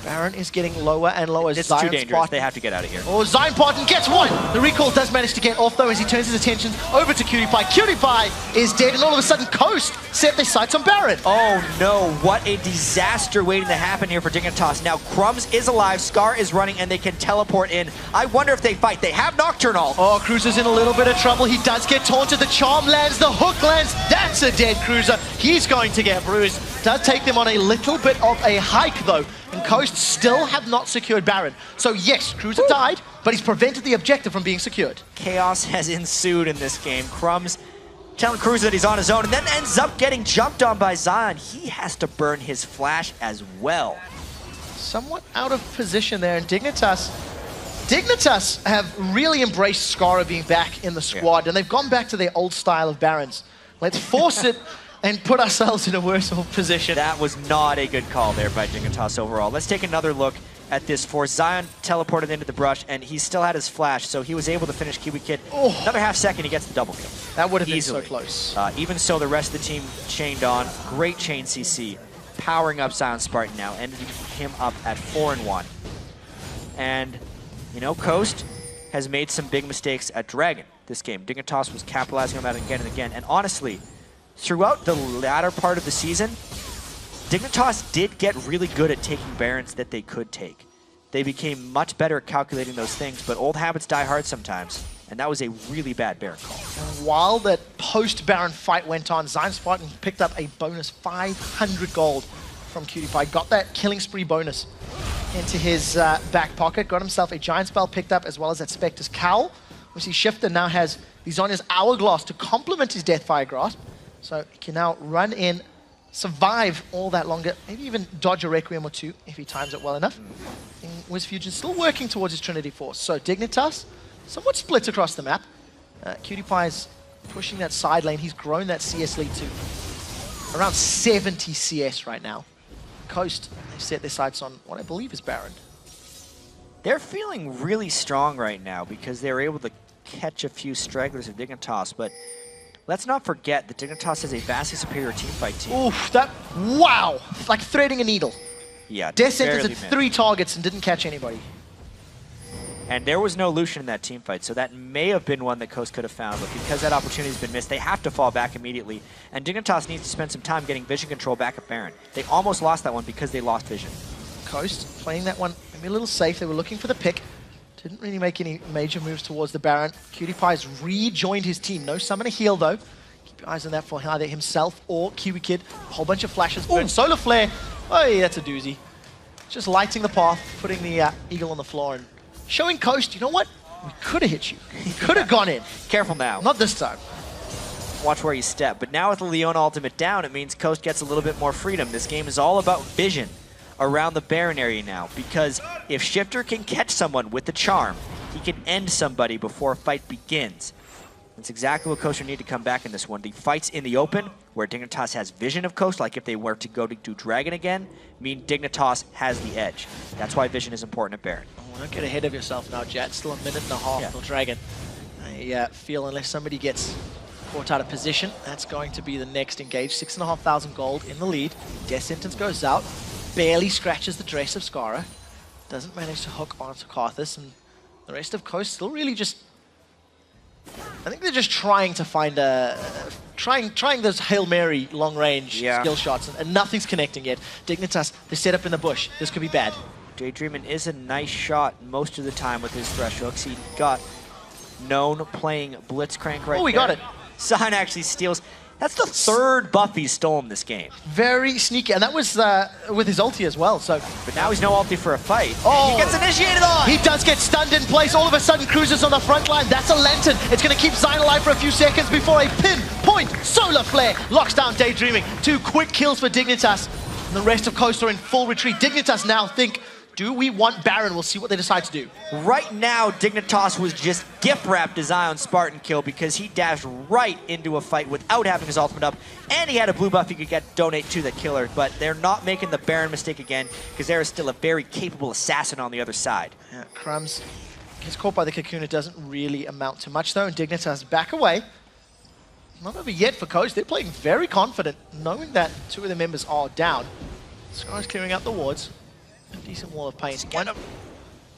I: Baron is getting lower and lower.
J: It's too dangerous. They have to get out of here.
I: Oh, Zion Spartan gets one! The recall does manage to get off, though, as he turns his attention over to Cutie Pie. Cutie Pie is dead, and all of a sudden, Coast set their sights on Baron.
J: Oh, no. What a disaster waiting to happen here for Dignitas. Now, Crumbs is alive, Scar is running, and they can teleport in. I wonder if they fight. They have Nocturnal.
I: Oh, Cruiser's in a little bit of trouble. He does get taunted. The charm lands, the hook lands. That's a dead Cruiser. He's going to get bruised. Does take them on a little bit of a hike, though. And Coast still have not secured Baron. So yes, Cruiser died, but he's prevented the objective from being secured.
J: Chaos has ensued in this game. Crumbs telling Cruiser that he's on his own, and then ends up getting jumped on by Zion. He has to burn his flash as well.
I: Somewhat out of position there, and Dignitas have really embraced Skara being back in the squad, and they've gone back to their old style of Barons. Let's force it and put ourselves in a worse position.
J: That was not a good call there by Dignitas overall. Let's take another look at this force. Zion teleported into the brush, and he still had his flash, so he was able to finish Kiwi Kid. Oh. Another half second, he gets the double kill.
I: That would have been so close.
J: Even so, the rest of the team chained on. Great chain CC, powering up Zion Spartan now, ending him up at 4-1. And, you know, Coast has made some big mistakes at Dragon this game. Dignitas was capitalizing on that again and again, and honestly, throughout the latter part of the season, Dignitas did get really good at taking Barons that they could take. They became much better at calculating those things, but old habits die hard sometimes, and that was a really bad Baron call.
I: And while that post-Baron fight went on, Zion Spartan picked up a bonus 500 gold from Cutie Pie. Got that killing spree bonus into his back pocket, got himself a Giant Spell picked up, as well as that Spectre's Cowl. We see Shifter now has the Zonya's Hourglass to complement his Deathfire Grasp. So he can now run in, survive all that longer, maybe even dodge a Requiem or two if he times it well enough. And WizFusion still working towards his Trinity Force. So Dignitas, somewhat split across the map. Cutie Pie's pushing that side lane. He's grown that CS lead to around 70 CS right now. Coast, they've set their sights on what I believe is Baron.
J: They're feeling really strong right now because they were able to catch a few stragglers of Dignitas, but let's not forget that Dignitas is a vastly superior teamfight team.
I: Oof, wow. Like threading a needle.
J: Yeah,
I: Death Sentence
J: barely
I: had
J: missed.
I: 3 targets and didn't catch anybody.
J: And there was no Lucian in that team fight, so that may have been one that Coast could have found, but because that opportunity's been missed, they have to fall back immediately. And Dignitas needs to spend some time getting vision control back at Baron. They almost lost that one because they lost vision.
I: Coast playing that one maybe a little safe. They were looking for the pick. Didn't really make any major moves towards the Baron. Cutie Pie's rejoined his team. No summon a heal though. Keep your eyes on that for either himself or Kiwi Kid. A whole bunch of flashes. Burn Solar Flare. Oh yeah, that's a doozy. Just lighting the path, putting the Eagle on the floor and showing Coast, you know what? We could have hit you. We could have gone in.
J: Careful now.
I: Not this time.
J: Watch where you step. But now with the Leona ultimate down, it means Coast gets a little bit more freedom. This game is all about vision around the Baron area now, because if Shifter can catch someone with the charm, he can end somebody before a fight begins. That's exactly what Coast would need to come back in this one. The fights in the open, where Dignitas has vision of Coast, like if they were to go to do Dragon again, mean Dignitas has the edge. That's why vision is important at Baron.
I: Oh, don't get ahead of yourself now, Jet. Still a minute and a half till Dragon. I feel unless somebody gets caught out of position, that's going to be the next engage. 6,500 gold in the lead. Death Sentence goes out. Barely scratches the dress of Skara. Doesn't manage to hook onto Karthus, and the rest of Coast still really just... I think they're just trying to find a... Trying those Hail Mary long-range skill shots, and nothing's connecting yet. Dignitas, they're set up in the bush. This could be bad.
J: Daydreamin' is a nice shot most of the time with his thresh hooks. He got known playing Blitzcrank right there.
I: Oh, we got it.
J: Sign actually steals. That's the 3rd buff he's stolen this game.
I: Very sneaky, and that was with his ulti as well, so...
J: But now he's no ulti for a fight.
I: Oh!
J: He gets initiated on!
I: He does get stunned in place. All of a sudden, Cruiser's on the front line. That's a Lantern. It's going to keep Zion alive for a few seconds before a pinpoint Solar Flare locks down Daydreaming. 2 quick kills for Dignitas. And the rest of Coast are in full retreat. Dignitas now think, do we want Baron? We'll see what they decide to do.
J: Right now, Dignitas was just gift-wrapped his Zion Spartan kill because he dashed right into a fight without having his ultimate up, and he had a blue buff he could get donate to the killer, but they're not making the Baron mistake again because there is still a very capable assassin on the other side.
I: Yeah, Crumbs gets caught by the cocoon. It doesn't really amount to much, though, and Dignitas back away. Not over yet for Coast. They're playing very confident, knowing that 2 of the members are down. Scar's clearing out the wards. A decent wall of pain.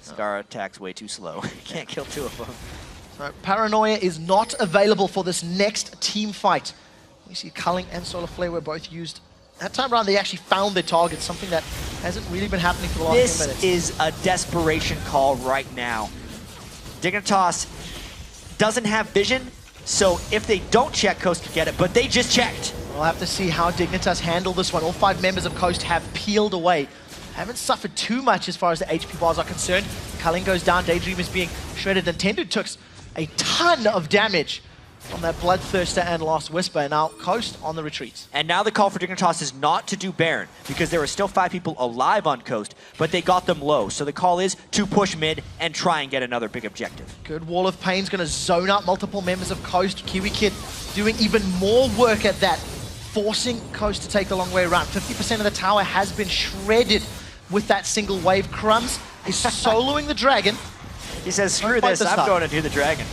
J: Scar attacks way too slow. Can't kill 2 of them.
I: So Paranoia is not available for this next team fight. We see Culling and Solar Flare were both used. That time around, they actually found their targets, something that hasn't really been happening for the last 10 minutes.
J: This is a desperation call right now. Dignitas doesn't have vision, so if they don't check, Coast could get it, but they just checked.
I: We'll have to see how Dignitas handle this one. All 5 members of Coast have peeled away. Haven't suffered too much as far as the HP bars are concerned. Culling goes down, Daydream is being shredded. Nintendo took a ton of damage from that Bloodthirster and Last Whisper, and now Coast on the retreat.
J: And now the call for Dignitas is not to do Baron, because there are still 5 people alive on Coast, but they got them low. So the call is to push mid and try and get another big objective.
I: Good Wall of Pain's going to zone out multiple members of Coast. Kiwi Kid doing even more work at that, forcing Coast to take the long way around. 50% of the tower has been shredded with that single wave. Crumbs is soloing the Dragon.
J: He says, screw this, I'm going to do the Dragon.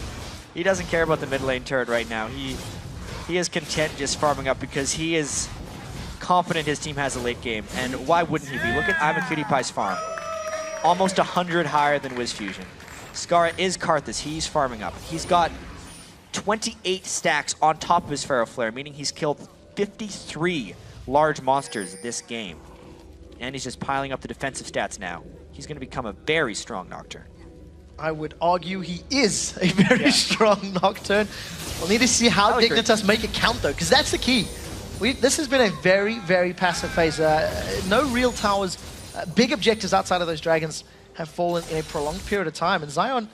J: He doesn't care about the mid lane turret right now. He is content just farming up because he is confident his team has a late game. And why wouldn't he be? Look at I'mACutiePie's farm. Almost 100 higher than WizFusion. Skara is Karthus. He's farming up. He's got 28 stacks on top of his Pharaoh Flare, meaning he's killed 53 large monsters this game. And he's just piling up the defensive stats now. He's going to become a very strong Nocturne.
I: I would argue he is a very strong Nocturne. We'll need to see how Dignitas make it count, though, because that's the key. This has been a very, very passive phase. No real towers, big objectives outside of those dragons have fallen in a prolonged period of time. And Zion,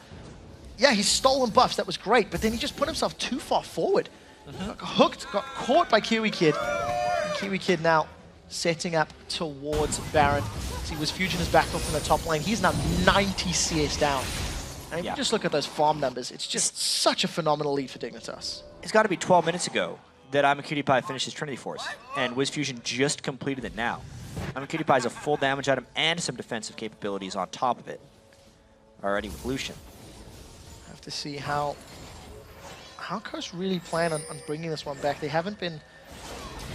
I: yeah, he's stolen buffs. That was great, but then he just put himself too far forward. Got hooked, got caught by Kiwi Kid. And Kiwi Kid now setting up towards Baron. See, WizFusion is back off in the top lane. He's now 90 CS down. And if you just look at those farm numbers, it's just such a phenomenal lead for Dignitas.
J: It's got to be 12 minutes ago that I'mACutiePie finished his Trinity Force, and WizFusion just completed it now. I'mACutiePie has a full damage item and some defensive capabilities on top of it. Already with Lucian.
I: Have to see how how Coast really plan on bringing this one back? They haven't been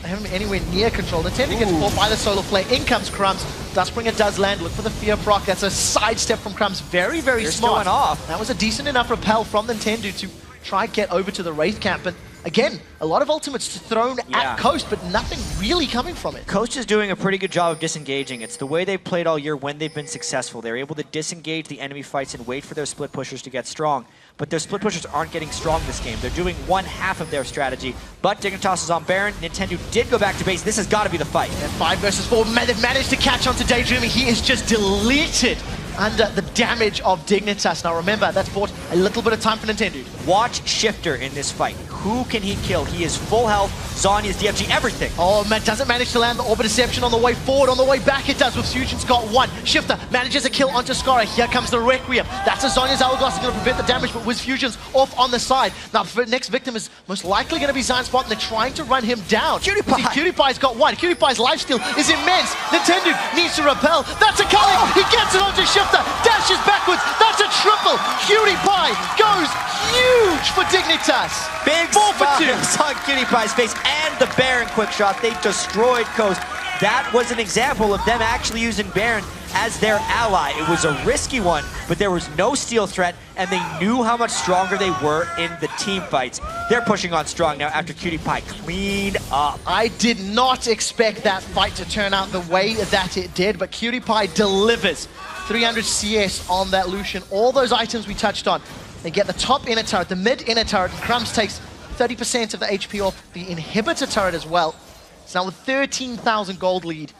I: anywhere near control. Nintendo gets caught by the solo play. In comes Crumbs. Dustbringer does land. Look for the fear proc. That's a sidestep from Crumbs. Very, very smart.
J: Off.
I: That was a decent enough repel from Nintendo to try get over to the Wraith camp. But again, a lot of ultimates thrown at Coast, but nothing really coming from it.
J: Coast is doing a pretty good job of disengaging. It's the way they've played all year when they've been successful. They're able to disengage the enemy fights and wait for their split pushers to get strong. But their split pushers aren't getting strong this game. They're doing one half of their strategy. But Dignitas is on Baron. Nintendo did go back to base. This has got to be the fight.
I: And 5 versus 4. They've managed to catch on to Daydreamer. He is just deleted under the damage of Dignitas. Now remember, that's bought a little bit of time for Nintendo.
J: Watch Shifter in this fight. Who can he kill? He is full health. Zhonya's DFG, everything.
I: Oh man, doesn't manage to land the Orbit Deception on the way forward. On the way back it does, with Fusion's got 1. Shifter manages a kill onto Skara. Here comes the Requiem. That's a Zhonya's Hourglass is going to prevent the damage, but Wiz Fusion's off on the side. Now the next victim is most likely going to be Zion Spot, and they're trying to run him down.
J: Cutie Pie.
I: Cutie Pie's got 1. Cutie Pie's lifesteal is immense. Nintendo needs to repel. That's a Culling. He gets it onto Shifter. Dashes backwards. That's a triple. Cutie Pie goes huge for Dignitas.
J: Big
I: 4 for 2.
J: on Cutie Pie's face and the Baron quick shot. They destroyed Coast. That was an example of them actually using Baron as their ally. It was a risky one, but there was no steal threat, and they knew how much stronger they were in the team fights. They're pushing on strong now after Cutie Pie cleaned up.
I: I did not expect that fight to turn out the way that it did, but Cutie Pie delivers. 300 CS on that Lucian. All those items we touched on. They get the top inner turret, the mid inner turret, and Crumbs takes 30% of the HP off the inhibitor turret as well. It's now with 13,000 gold lead.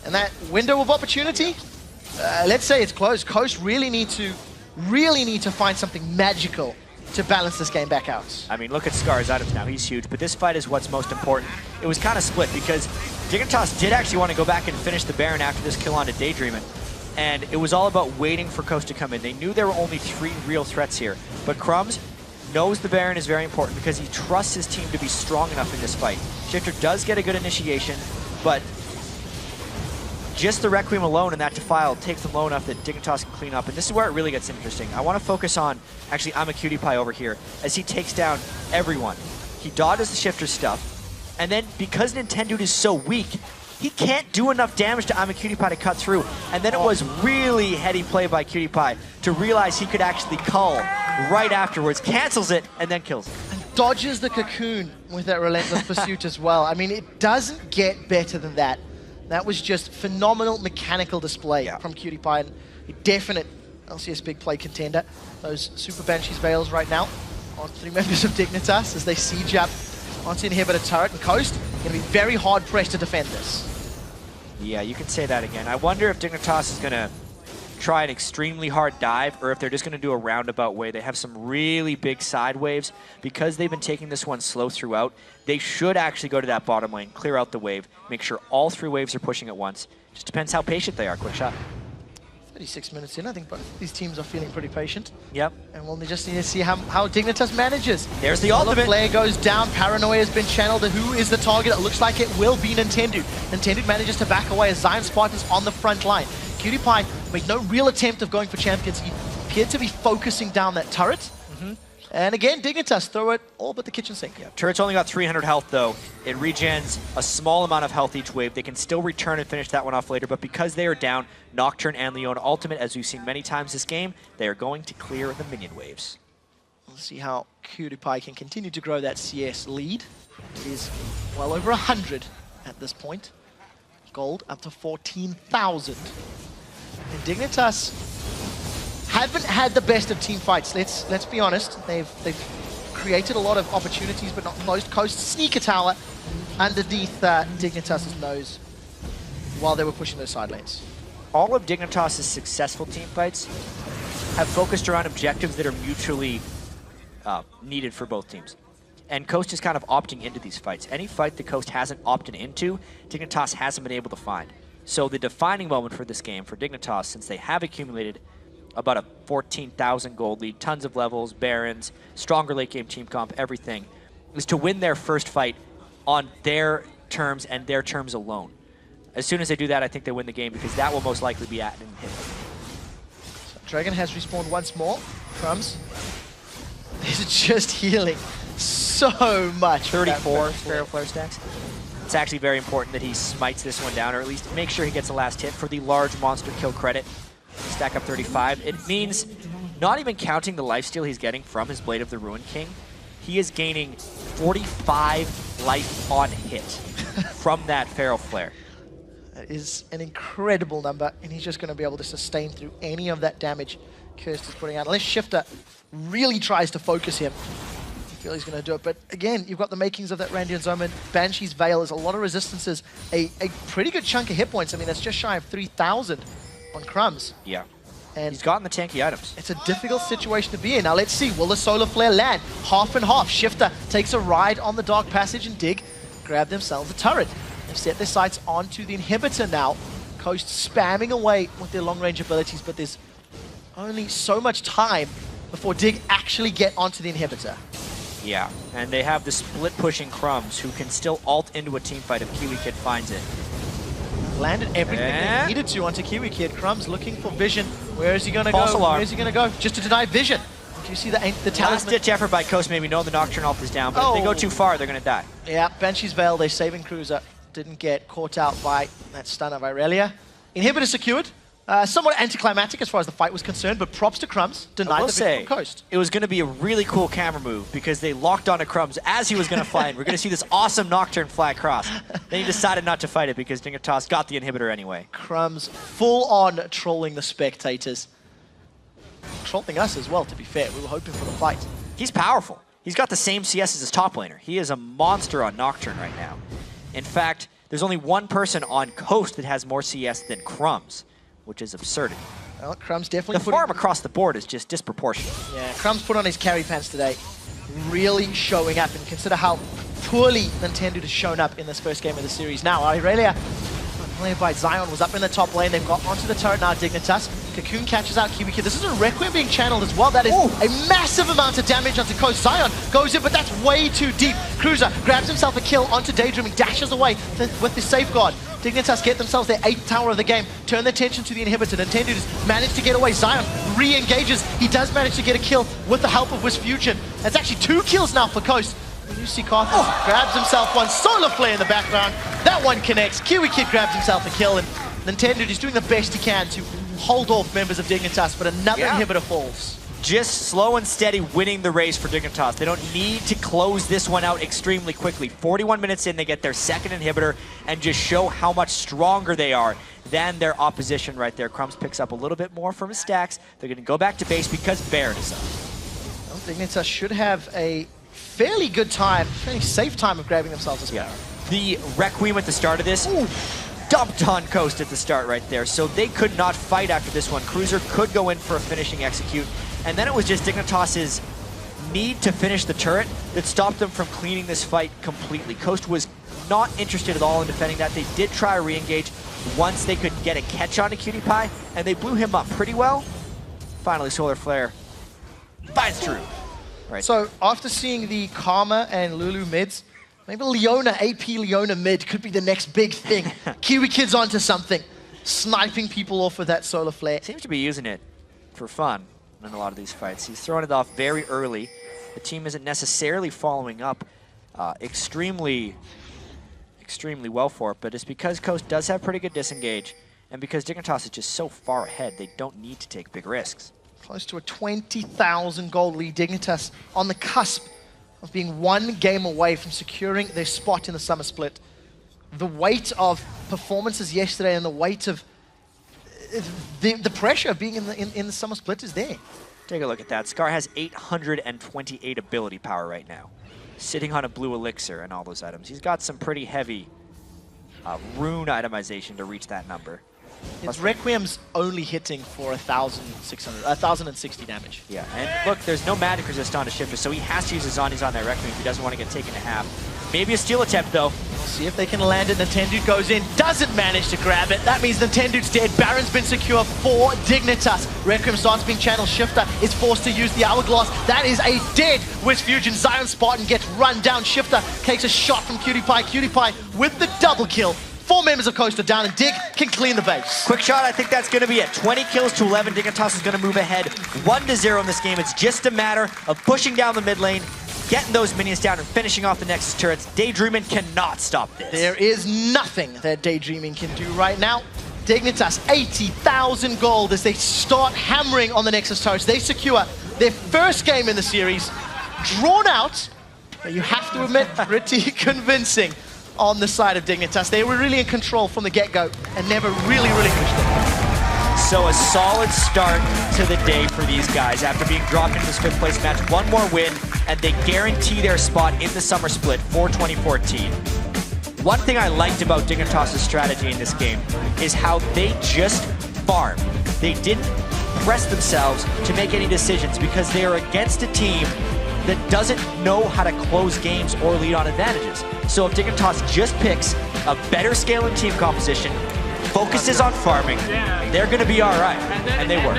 I: And that window of opportunity, let's say it's closed. Coast really need to find something magical to balance this game back out.
J: I mean, look at Scar's items now. He's huge, but this fight is what's most important. It was kind of split because Dignitas did actually want to go back and finish the Baron after this kill onto Daydreamin'. And it was all about waiting for Coast to come in. They knew there were only 3 real threats here. But Crumbs knows the Baron is very important because he trusts his team to be strong enough in this fight. Shifter does get a good initiation, but just the Requiem alone and that Defile takes them low enough that Dignitas can clean up. And this is where it really gets interesting. I want to focus on, actually, I'm a Cutie Pie over here, as he takes down everyone. He dodges the Shifter stuff, and then because Nintendo is so weak, he can't do enough damage to I'm a Cutie Pie to cut through. And then it was really heady play by Cutie Pie to realize he could actually cull right afterwards, cancels it, and then kills it.
I: And dodges the cocoon with that relentless pursuit as well. I mean, it doesn't get better than that. That was just phenomenal mechanical display from Cutie Pie, and a definite LCS big play contender. Those Super Banshees Veils right now on 3 members of Dignitas as they siege up onto Inhibitor turret, and Coast going to be very hard pressed to defend this.
J: Yeah, you can say that again. I wonder if Dignitas is going to try an extremely hard dive, or if they're just going to do a roundabout way. They have some really big side waves. Because they've been taking this one slow throughout, they should actually go to that bottom lane, clear out the wave, make sure all 3 waves are pushing at once. Just depends how patient they are. Quick shot.
I: 36 minutes in, I think both these teams are feeling pretty patient.
J: Yep.
I: And we'll just need to see how Dignitas manages.
J: There's the ultimate.
I: Flare goes down, Paranoia has been channeled. Who is the target? It looks like it will be Nintendo. Nintendo manages to back away as Zion Spartan's on the front line. Cutie Pie made no real attempt of going for champions. He appeared to be focusing down that turret. And again, Dignitas throw it all but the kitchen sink.
J: Yeah, turret's only got 300 health though. It regens a small amount of health each wave. They can still return and finish that one off later, but because they are down, Nocturne and Leona ultimate, as we've seen many times this game, they are going to clear the minion waves.
I: We'll see how Cutie Pie can continue to grow that CS lead. It is well over 100 at this point. Gold up to 14,000. And Dignitas haven't had the best of team fights. Let's be honest. They've created a lot of opportunities, but not closed. Coast sneaker tower underneath Dignitas' nose while they were pushing those side lanes.
J: All of Dignitas' successful team fights have focused around objectives that are mutually needed for both teams. And Coast is kind of opting into these fights. Any fight that Coast hasn't opted into, Dignitas hasn't been able to find. So the defining moment for this game for Dignitas, since they have accumulated about a 14,000 gold lead, tons of levels, barons, stronger late game team comp, everything, is to win their first fight on their terms and their terms alone. As soon as they do that, I think they win the game because that will most likely be at an hit.
I: So Dragon has respawned once more. Crumbs. is just healing so much.
J: 34 Feral Flare stacks. It's actually very important that he smites this one down, or at least make sure he gets the last hit for the large monster kill credit. Stack up 35. It means, not even counting the lifesteal he's getting from his Blade of the Ruin King, he is gaining 45 life on hit from that Feral Flare.
I: That is an incredible number, and he's just going to be able to sustain through any of that damage Kirst is putting out. Unless Shifter really tries to focus him, I feel he's going to do it. But again, you've got the makings of that Randian Zoman. Banshee's Veil is a lot of resistances, a pretty good chunk of hit points. I mean, that's just shy of 3,000 on Crumbs.
J: Yeah.
I: And
J: he's gotten the tanky items.
I: It's a difficult situation to be in. Now let's see, will the Solar Flare land? Half and half. Shifter takes a ride on the Dark Passage, and Dig grab themselves a turret. They've set their sights onto the inhibitor now. Coast spamming away with their long-range abilities, but there's only so much time before Dig actually get onto the inhibitor.
J: Yeah, and they have the split-pushing Crumbs, who can still ult into a teamfight if Kiwi Kid finds it.
I: Landed everything they needed to onto Kiwi Kid. Crumbs looking for vision. Where is he going to go? Where is he going to go? Just to deny vision. Do you see the talisman?
J: Last-ditch effort by Coast maybe. No, the Nocturne ult is down, but if they go too far, they're going to die.
I: Yeah, Banshee's Veil, they saving Cruiser. Didn't get caught out by that stun of Irelia. Inhibitor secured. Somewhat anticlimactic as far as the fight was concerned, but props to Crumbs. Denied the vision from Coast.
J: It was going to be a really cool camera move because they locked onto Crumbs as he was going to fly in. We're going to see this awesome Nocturne fly across. Then he decided not to fight it because Dignitas got the inhibitor anyway.
I: Crumbs full on trolling the spectators. Trolling us as well, to be fair. We were hoping for the fight.
J: He's powerful. He's got the same CS as his top laner. He is a monster on Nocturne right now. In fact, there's only one person on Coast that has more CS than Crumbs, which is absurdity.
I: Well, Crumbs definitely
J: the farm across the board is just disproportionate.
I: Yeah, Crumbs put on his carry pants today, really showing up, and consider how poorly Nintendo has shown up in this first game of the series. Now, Irelia, played by Zion, was up in the top lane. They've got onto the turret now, Dignitas. Cocoon catches out Kiwi Kid. This is a Requiem being channeled as well. That is a massive amount of damage onto Coast. Zion goes in, but that's way too deep. Cruiser grabs himself a kill onto Daydreaming, dashes away with the safeguard. Dignitas get themselves their 8th tower of the game, turn their attention to the inhibitor. Nintendo just managed to get away. Zion re-engages. He does manage to get a kill with the help of Wisp Fusion. That's actually 2 kills now for Coast. You see Carthus grabs himself one. Solar Flare in the background. That one connects. Kiwi Kid grabs himself a kill, and Nintendo is doing the best he can to hold off members of Dignitas, but another inhibitor falls.
J: Just slow and steady winning the race for Dignitas. They don't need to close this one out extremely quickly. 41 minutes in, they get their 2nd inhibitor and just show how much stronger they are than their opposition right there. Crumbs picks up a little bit more from his stacks. They're going to go back to base because Baron is up.
I: Well, Dignitas should have a fairly good time, fairly safe time of grabbing themselves as Baron.
J: The Requiem at the start of this dumped on Coast at the start right there, so they could not fight after this one. Cruiser could go in for a finishing execute, and then it was just Dignitas's need to finish the turret that stopped them from cleaning this fight completely. Coast was not interested at all in defending that. They did try to re-engage once they could get a catch on to Cutie Pie, and they blew him up pretty well. Finally, Solar Flare finds through. Right.
I: So after seeing the Karma and Lulu mids, maybe Leona, AP Leona mid could be the next big thing. Kiwi Kid's onto something. Sniping people off with that Solar Flare.
J: Seems to be using it for fun in a lot of these fights. He's throwing it off very early. The team isn't necessarily following up extremely well for it, but it's because Coast does have pretty good disengage, and because Dignitas is just so far ahead, they don't need to take big risks.
I: Close to a 20,000 gold lead. Dignitas on the cusp of being 1 game away from securing their spot in the summer split. The weight of performances yesterday and the weight of the pressure of being in the summer split is there.
J: Take a look at that. Scar has 828 ability power right now, sitting on a blue elixir and all those items. He's got some pretty heavy rune itemization to reach that number.
I: His Requiem's only hitting for 1,060 damage.
J: Yeah, and look, there's no magic resist on a Shifter, so he has to use his Zonies on that Requiem if he doesn't want to get taken to half. Maybe a steal attempt, though.
I: We'll see if they can land it. Nintendo goes in, doesn't manage to grab it. That means Nintendo's dead. Baron's been secure for Dignitas. Requiem starts being channeled. Shifter is forced to use the Hourglass. That is a dead Wisp Fusion. Zion Spartan gets run down. Shifter takes a shot from Cutie Pie. Cutie Pie with the double kill. 4 members of Coast are down, and Dig can clean the base.
J: Quick shot, I think that's going to be it. 20 kills to 11. Dignitas is going to move ahead 1-0 in this game. It's just a matter of pushing down the mid lane, getting those minions down, and finishing off the Nexus turrets. Daydreaming cannot stop this.
I: There is nothing that Daydreaming can do right now. Dignitas, 80,000 gold as they start hammering on the Nexus turrets. They secure their first game in the series. Drawn out, but you have to admit, pretty convincing on the side of Dignitas. They were really in control from the get-go and never really relinquished it.
J: So a solid start to the day for these guys. After being dropped into this 5th place match, 1 more win, and they guarantee their spot in the summer split for 2014. One thing I liked about Dignitas' strategy in this game is how they just farmed. They didn't press themselves to make any decisions because they are against a team that doesn't know how to close games or lead on advantages. So if Dignitas just picks a better scaling team composition, focuses on farming, they're going to be all right, and they were.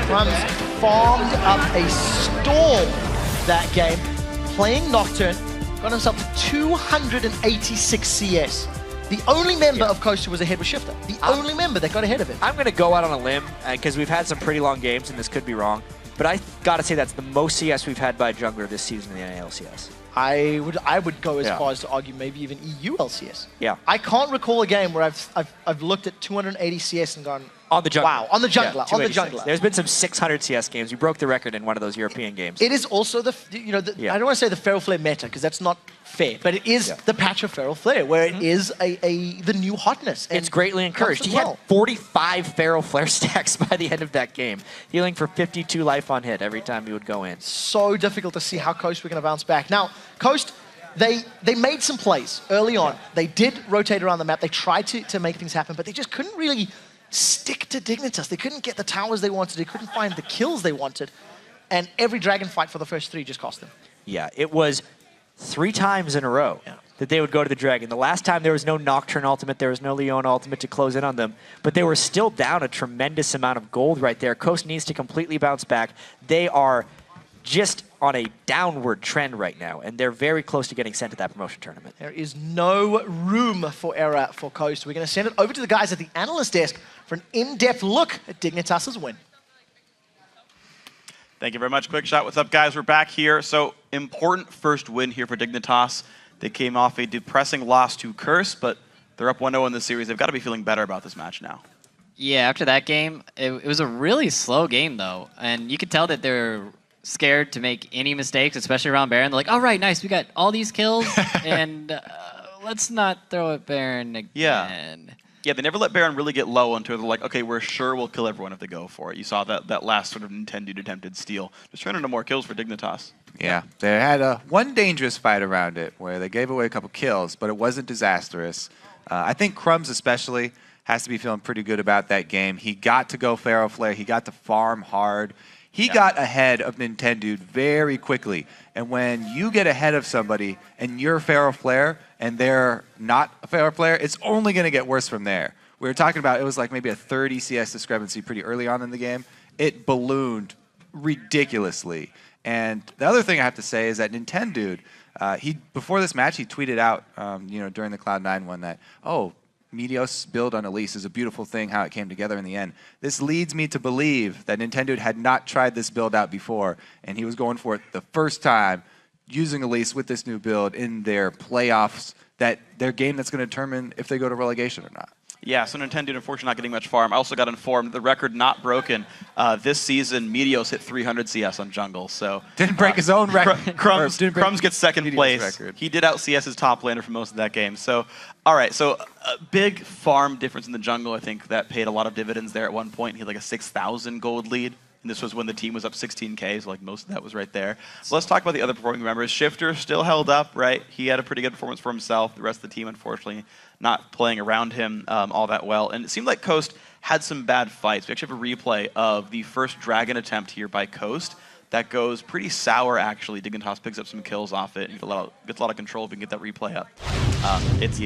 I: Crumbs farmed up a stall that game, playing Nocturne, got himself to 286 CS. The only member of Coast who was ahead was Shifter. The only member that got ahead of it.
J: I'm going to go out on a limb, because we've had some pretty long games, and this could be wrong, but I got to say that's the most CS we've had by a jungler this season in the LCS.
I: I would go as far as to argue maybe even EU LCS.
J: Yeah.
I: I can't recall a game where I've looked at 280 CS and gone,
J: on the jungler.
I: Wow, on the jungler,
J: Yeah,
I: on the jungler.
J: There's been some 600 CS games. You broke the record in one of those European games.
I: It is also the, I don't want to say the Feral Flare meta, because that's not fair, but it is the patch of Feral Flare, where it is the new hotness.
J: It's greatly encouraged. He had 45 Feral Flare stacks by the end of that game, healing for 52 life on hit every time he would go in.
I: So difficult to see how Coast were going to bounce back. Now, Coast, they made some plays early on. They did rotate around the map. They tried to make things happen, but they just couldn't really stick to Dignitas. They couldn't get the towers they wanted. They couldn't find the kills they wanted. And every dragon fight for the first 3 just cost them.
J: Yeah, it was 3 times in a row that they would go to the dragon. The last time there was no Nocturne ultimate, there was no Leona ultimate to close in on them, but they were still down a tremendous amount of gold right there. Coast needs to completely bounce back. They are just on a downward trend right now, and they're very close to getting sent to that promotion tournament.
I: There is no room for error for Coast. We're going to send it over to the guys at the analyst desk for an in-depth look at Dignitas' win.
A: Thank you very much, Quick Shot. What's up, guys? We're back here. So, important first win here for Dignitas. They came off a depressing loss to Curse, but they're up 1-0 in the series. They've got to be feeling better about this match now.
C: Yeah, after that game, it was a really slow game, though. And you could tell that they're scared to make any mistakes, especially around Baron. They're like, all right, nice, we got all these kills, and let's not throw at Baron again.
A: Yeah, they never let Baron really get low until they're like, okay, we're sure we'll kill everyone if they go for it. You saw that last sort of Nintendo attempted steal. Just turn into more kills for Dignitas.
B: Yeah, they had one dangerous fight around it where they gave away a couple kills, but it wasn't disastrous. I think Crumbs especially has to be feeling pretty good about that game. He got to go Feral Flare. He got to farm hard. He got ahead of Nintendo very quickly. And when you get ahead of somebody and you're Feral Flare and they're not a Feral Flare, it's only going to get worse from there. We were talking about it was like maybe a 30 CS discrepancy pretty early on in the game. It ballooned ridiculously. And the other thing I have to say is that Nintendo, before this match, he tweeted out, during the Cloud9 one that, Meteos build on Elise is a beautiful thing, how it came together in the end. This leads me to believe that Nintendo had not tried this build out before, and he was going for it the first time, using Elise with this new build in their playoffs, their game that's going to determine if they go to relegation or not.
A: Yeah, so Nintendo, unfortunately, not getting much farm. I also got informed the record not broken. This season, Meteos hit 300 CS on jungle, so...
B: Didn't break his own record.
A: Crumbs gets second place. Record. He did out CS his top laner for most of that game. So, all right, so a big farm difference in the jungle, I think, that paid a lot of dividends there at one point. He had like a 6,000 gold lead. And this was when the team was up 16K, so like most of that was right there. So let's talk about the other performing members. Shifter still held up, right? He had a pretty good performance for himself. The rest of the team, unfortunately, not playing around him all that well. And it seemed like Coast had some bad fights. We actually have a replay of the first dragon attempt here by Coast. That goes pretty sour, actually. Dignitas picks up some kills off it and gets a lot of control if we can get that replay up. It's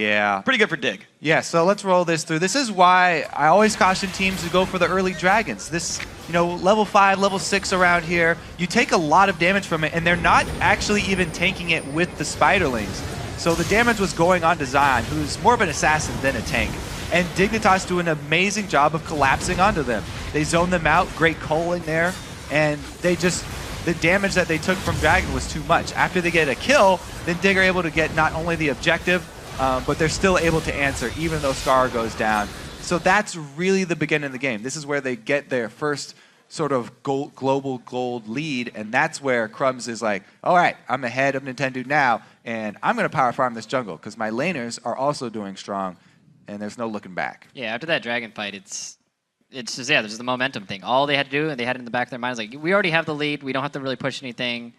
A: pretty good for Dig.
B: Yeah, so let's roll this through. This is why I always caution teams to go for the early dragons. This, level 5, level 6 around here, you take a lot of damage from it, and they're not actually even tanking it with the spiderlings. So the damage was going on to Zion, who's more of an assassin than a tank. And Dignitas do an amazing job of collapsing onto them. They zone them out, great culling there, and they just, the damage that they took from Dragon was too much. After they get a kill, then Dig are able to get not only the objective, but they're still able to answer even though Scar goes down. So that's really the beginning of the game. This is where they get their first sort of global gold lead, and that's where Crumbs is like, all right, I'm ahead of Nintendo now, and I'm going to power farm this jungle because my laners are also doing strong, and there's no looking back.
C: Yeah, after that dragon fight, it's just, yeah, there's the momentum thing. All they had to do, and they had it in the back of their minds, like, we already have the lead, we don't have to really push anything.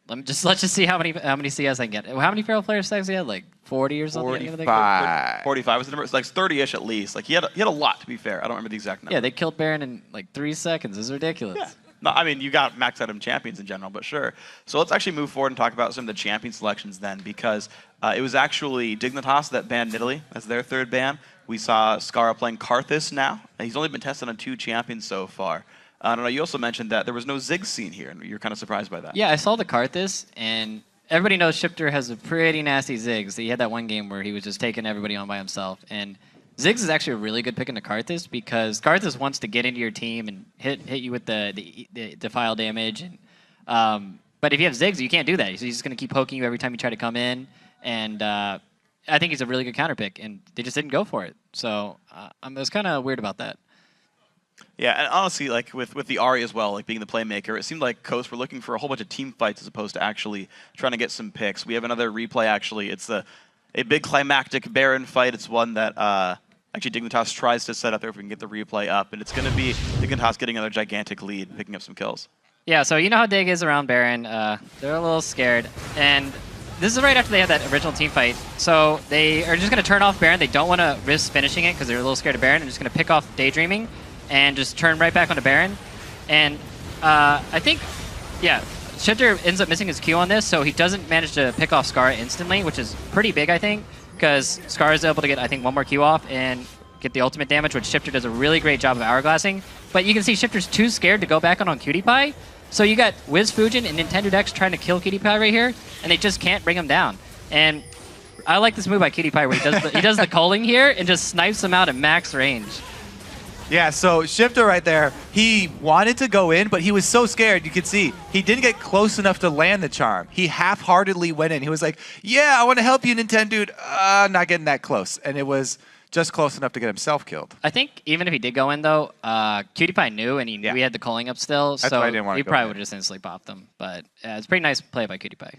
C: Let's just see how many CS I can get. How many Feral Flare stacks he had? Like 40 or something?
B: 45.
A: 45 was the number. It's like 30-ish at least. Like he had a lot, to be fair. I don't remember the exact number.
C: Yeah, they killed Baron in like 3 seconds. This is ridiculous.
A: Yeah. No, I mean, you got max item champions in general, but sure. So let's actually move forward and talk about some of the champion selections then, because it was actually Dignitas that banned Nidalee as their third ban. We saw Skara playing Karthus now. He's only been tested on 2 champions so far. I don't know, you also mentioned that there was no Ziggs scene here, and you're kind of surprised by that.
C: Yeah, I saw the Karthus, and everybody knows Shifter has a pretty nasty Ziggs. He had that one game where he was just taking everybody on by himself. And Ziggs is actually a really good pick into Karthus because Karthus wants to get into your team and hit you with the defile damage. And but if you have Ziggs, you can't do that. So he's just going to keep poking you every time you try to come in. And I think he's a really good counter pick, and they just didn't go for it. So I was kind of weird about that.
A: Yeah, and honestly, like with the Ahri as well, like being the playmaker, it seemed like Coast were looking for a whole bunch of team fights as opposed to actually trying to get some picks. We have another replay, actually. It's a big climactic Baron fight. It's one that actually Dignitas tries to set up there if we can get the replay up, and it's going to be Dignitas getting another gigantic lead, picking up some kills.
C: Yeah, so you know how Dig is around Baron. They're a little scared, and this is right after they had that original team fight. So they are just going to turn off Baron. They don't want to risk finishing it because they're a little scared of Baron. They're just going to pick off Daydreaming and just turn right back onto Baron. And I think, yeah, Shifter ends up missing his Q on this, so he doesn't manage to pick off Skara instantly, which is pretty big, I think, because Skara is able to get, I think, 1 more Q off and get the ultimate damage, which Shifter does a really great job of hourglassing. But you can see Shifter's too scared to go back on Cutie Pie. So you got Wiz Fujin and Nintendo Dex trying to kill Cutie Pie right here, and they just can't bring him down. And I like this move by Cutie Pie where he does the culling here and just snipes him out at max range.
B: Yeah, so Shifter right there, he wanted to go in, but he was so scared, you could see. He didn't get close enough to land the charm. He half-heartedly went in. He was like, yeah, I want to help you, Nintendo. Not getting that close. And it was just close enough to get himself killed.
C: I think even if he did go in, though, Cutie Pie knew, and he knew he had the culling up still,
B: That's
C: so
B: why I didn't want to
C: he
B: go
C: probably
B: in.
C: would have just instantly popped them. But it's a pretty nice play by Cutie Pie.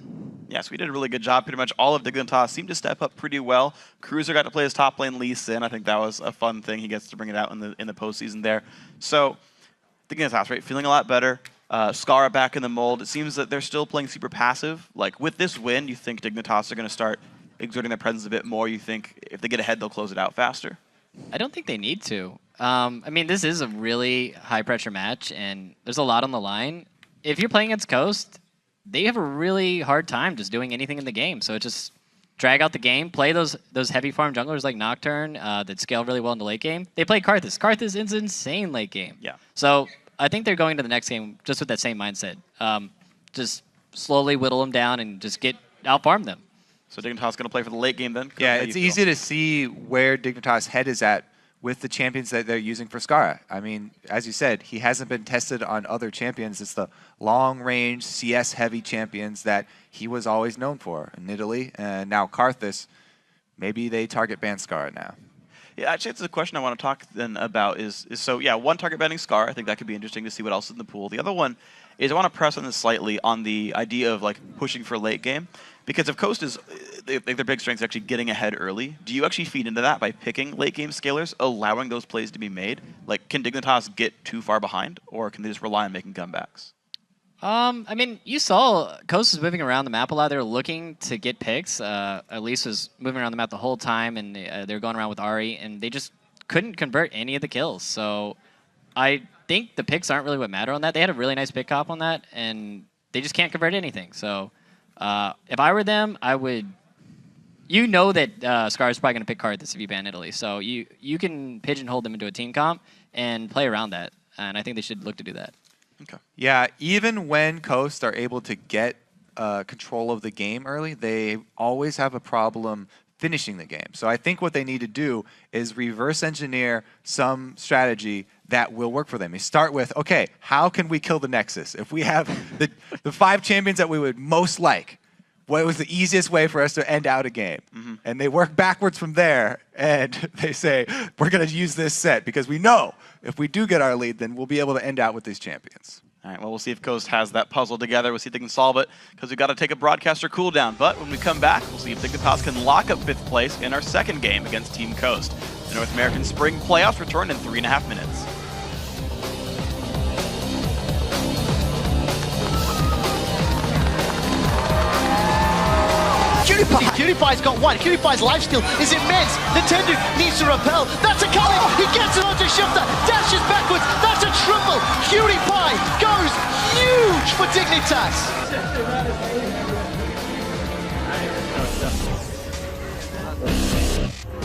A: Yes, we did a really good job. Pretty much all of Dignitas seemed to step up pretty well. Cruiser got to play his top lane Lee Sin. I think that was a fun thing. He gets to bring it out in the postseason there. So Dignitas, right, feeling a lot better. Skara back in the mold. It seems that they're still playing super passive. Like with this win, you think Dignitas are going to start exerting their presence a bit more? You think if they get ahead, they'll close it out faster?
C: I don't think they need to. I mean, this is a really high-pressure match, and there's a lot on the line. If you're playing against Coast, they have a really hard time just doing anything in the game. So just drag out the game, play those heavy farm junglers like Nocturne that scale really well in the late game. They play Karthus. Karthus is insane late game.
A: Yeah.
C: So I think they're going to the next game just with that same mindset. Just slowly whittle them down and just out-farm them.
A: So Dignitas going to play for the late game then?
B: Yeah, it's easy to see where Dignitas' head is at with the champions that they're using for Skara. I mean, as you said, he hasn't been tested on other champions. It's the long-range, CS-heavy champions that he was always known for. Nidalee and now Karthus, maybe they target ban Skara now.
A: Yeah, actually, it's a question I want to talk then about is so, yeah, one target banning Scar. I think that could be interesting to see what else is in the pool. The other one is I want to press on this slightly on the idea of like pushing for late game. Because if Coast is, their big strength is actually getting ahead early, do you actually feed into that by picking late game scalers, allowing those plays to be made? Like, can Dignitas get too far behind, or can they just rely on making comebacks?
C: I mean, you saw Coast was moving around the map a lot. They were looking to get picks. Elise was moving around the map the whole time, and they were going around with Ahri, and they just couldn't convert any of the kills. So I think the picks aren't really what matter on that. They had a really nice pick cop on that, and they just can't convert anything. So if I were them, I would... You know that Scar is probably going to pick Karthus if you ban Italy. So you can pigeonhole them into a team comp and play around that. And I think they should look to do that.
A: Okay.
B: Yeah, even when Coast are able to get control of the game early, they always have a problem finishing the game. So I think what they need to do is reverse engineer some strategy that will work for them. You start with, okay, how can we kill the Nexus? If we have the 5 champions that we would most like, what was the easiest way for us to end out a game? And they work backwards from there, and they say, we're going to use this set because we know if we do get our lead, then we'll be able to end out with these champions.
A: All right, well, we'll see if Coast has that puzzle together. We'll see if they can solve it, because we've got to take a broadcaster cooldown. But when we come back, we'll see if Dignitas can lock up 5th place in our second game against Team Coast. The North American Spring Playoffs return in 3.5 minutes.
I: PewDiePie's got one. PewDiePie's lifesteal is immense. Nintendo needs to repel. That's a Kali. He gets it onto Shifter. Dashes backwards. That's a triple. PewDiePie goes huge for Dignitas.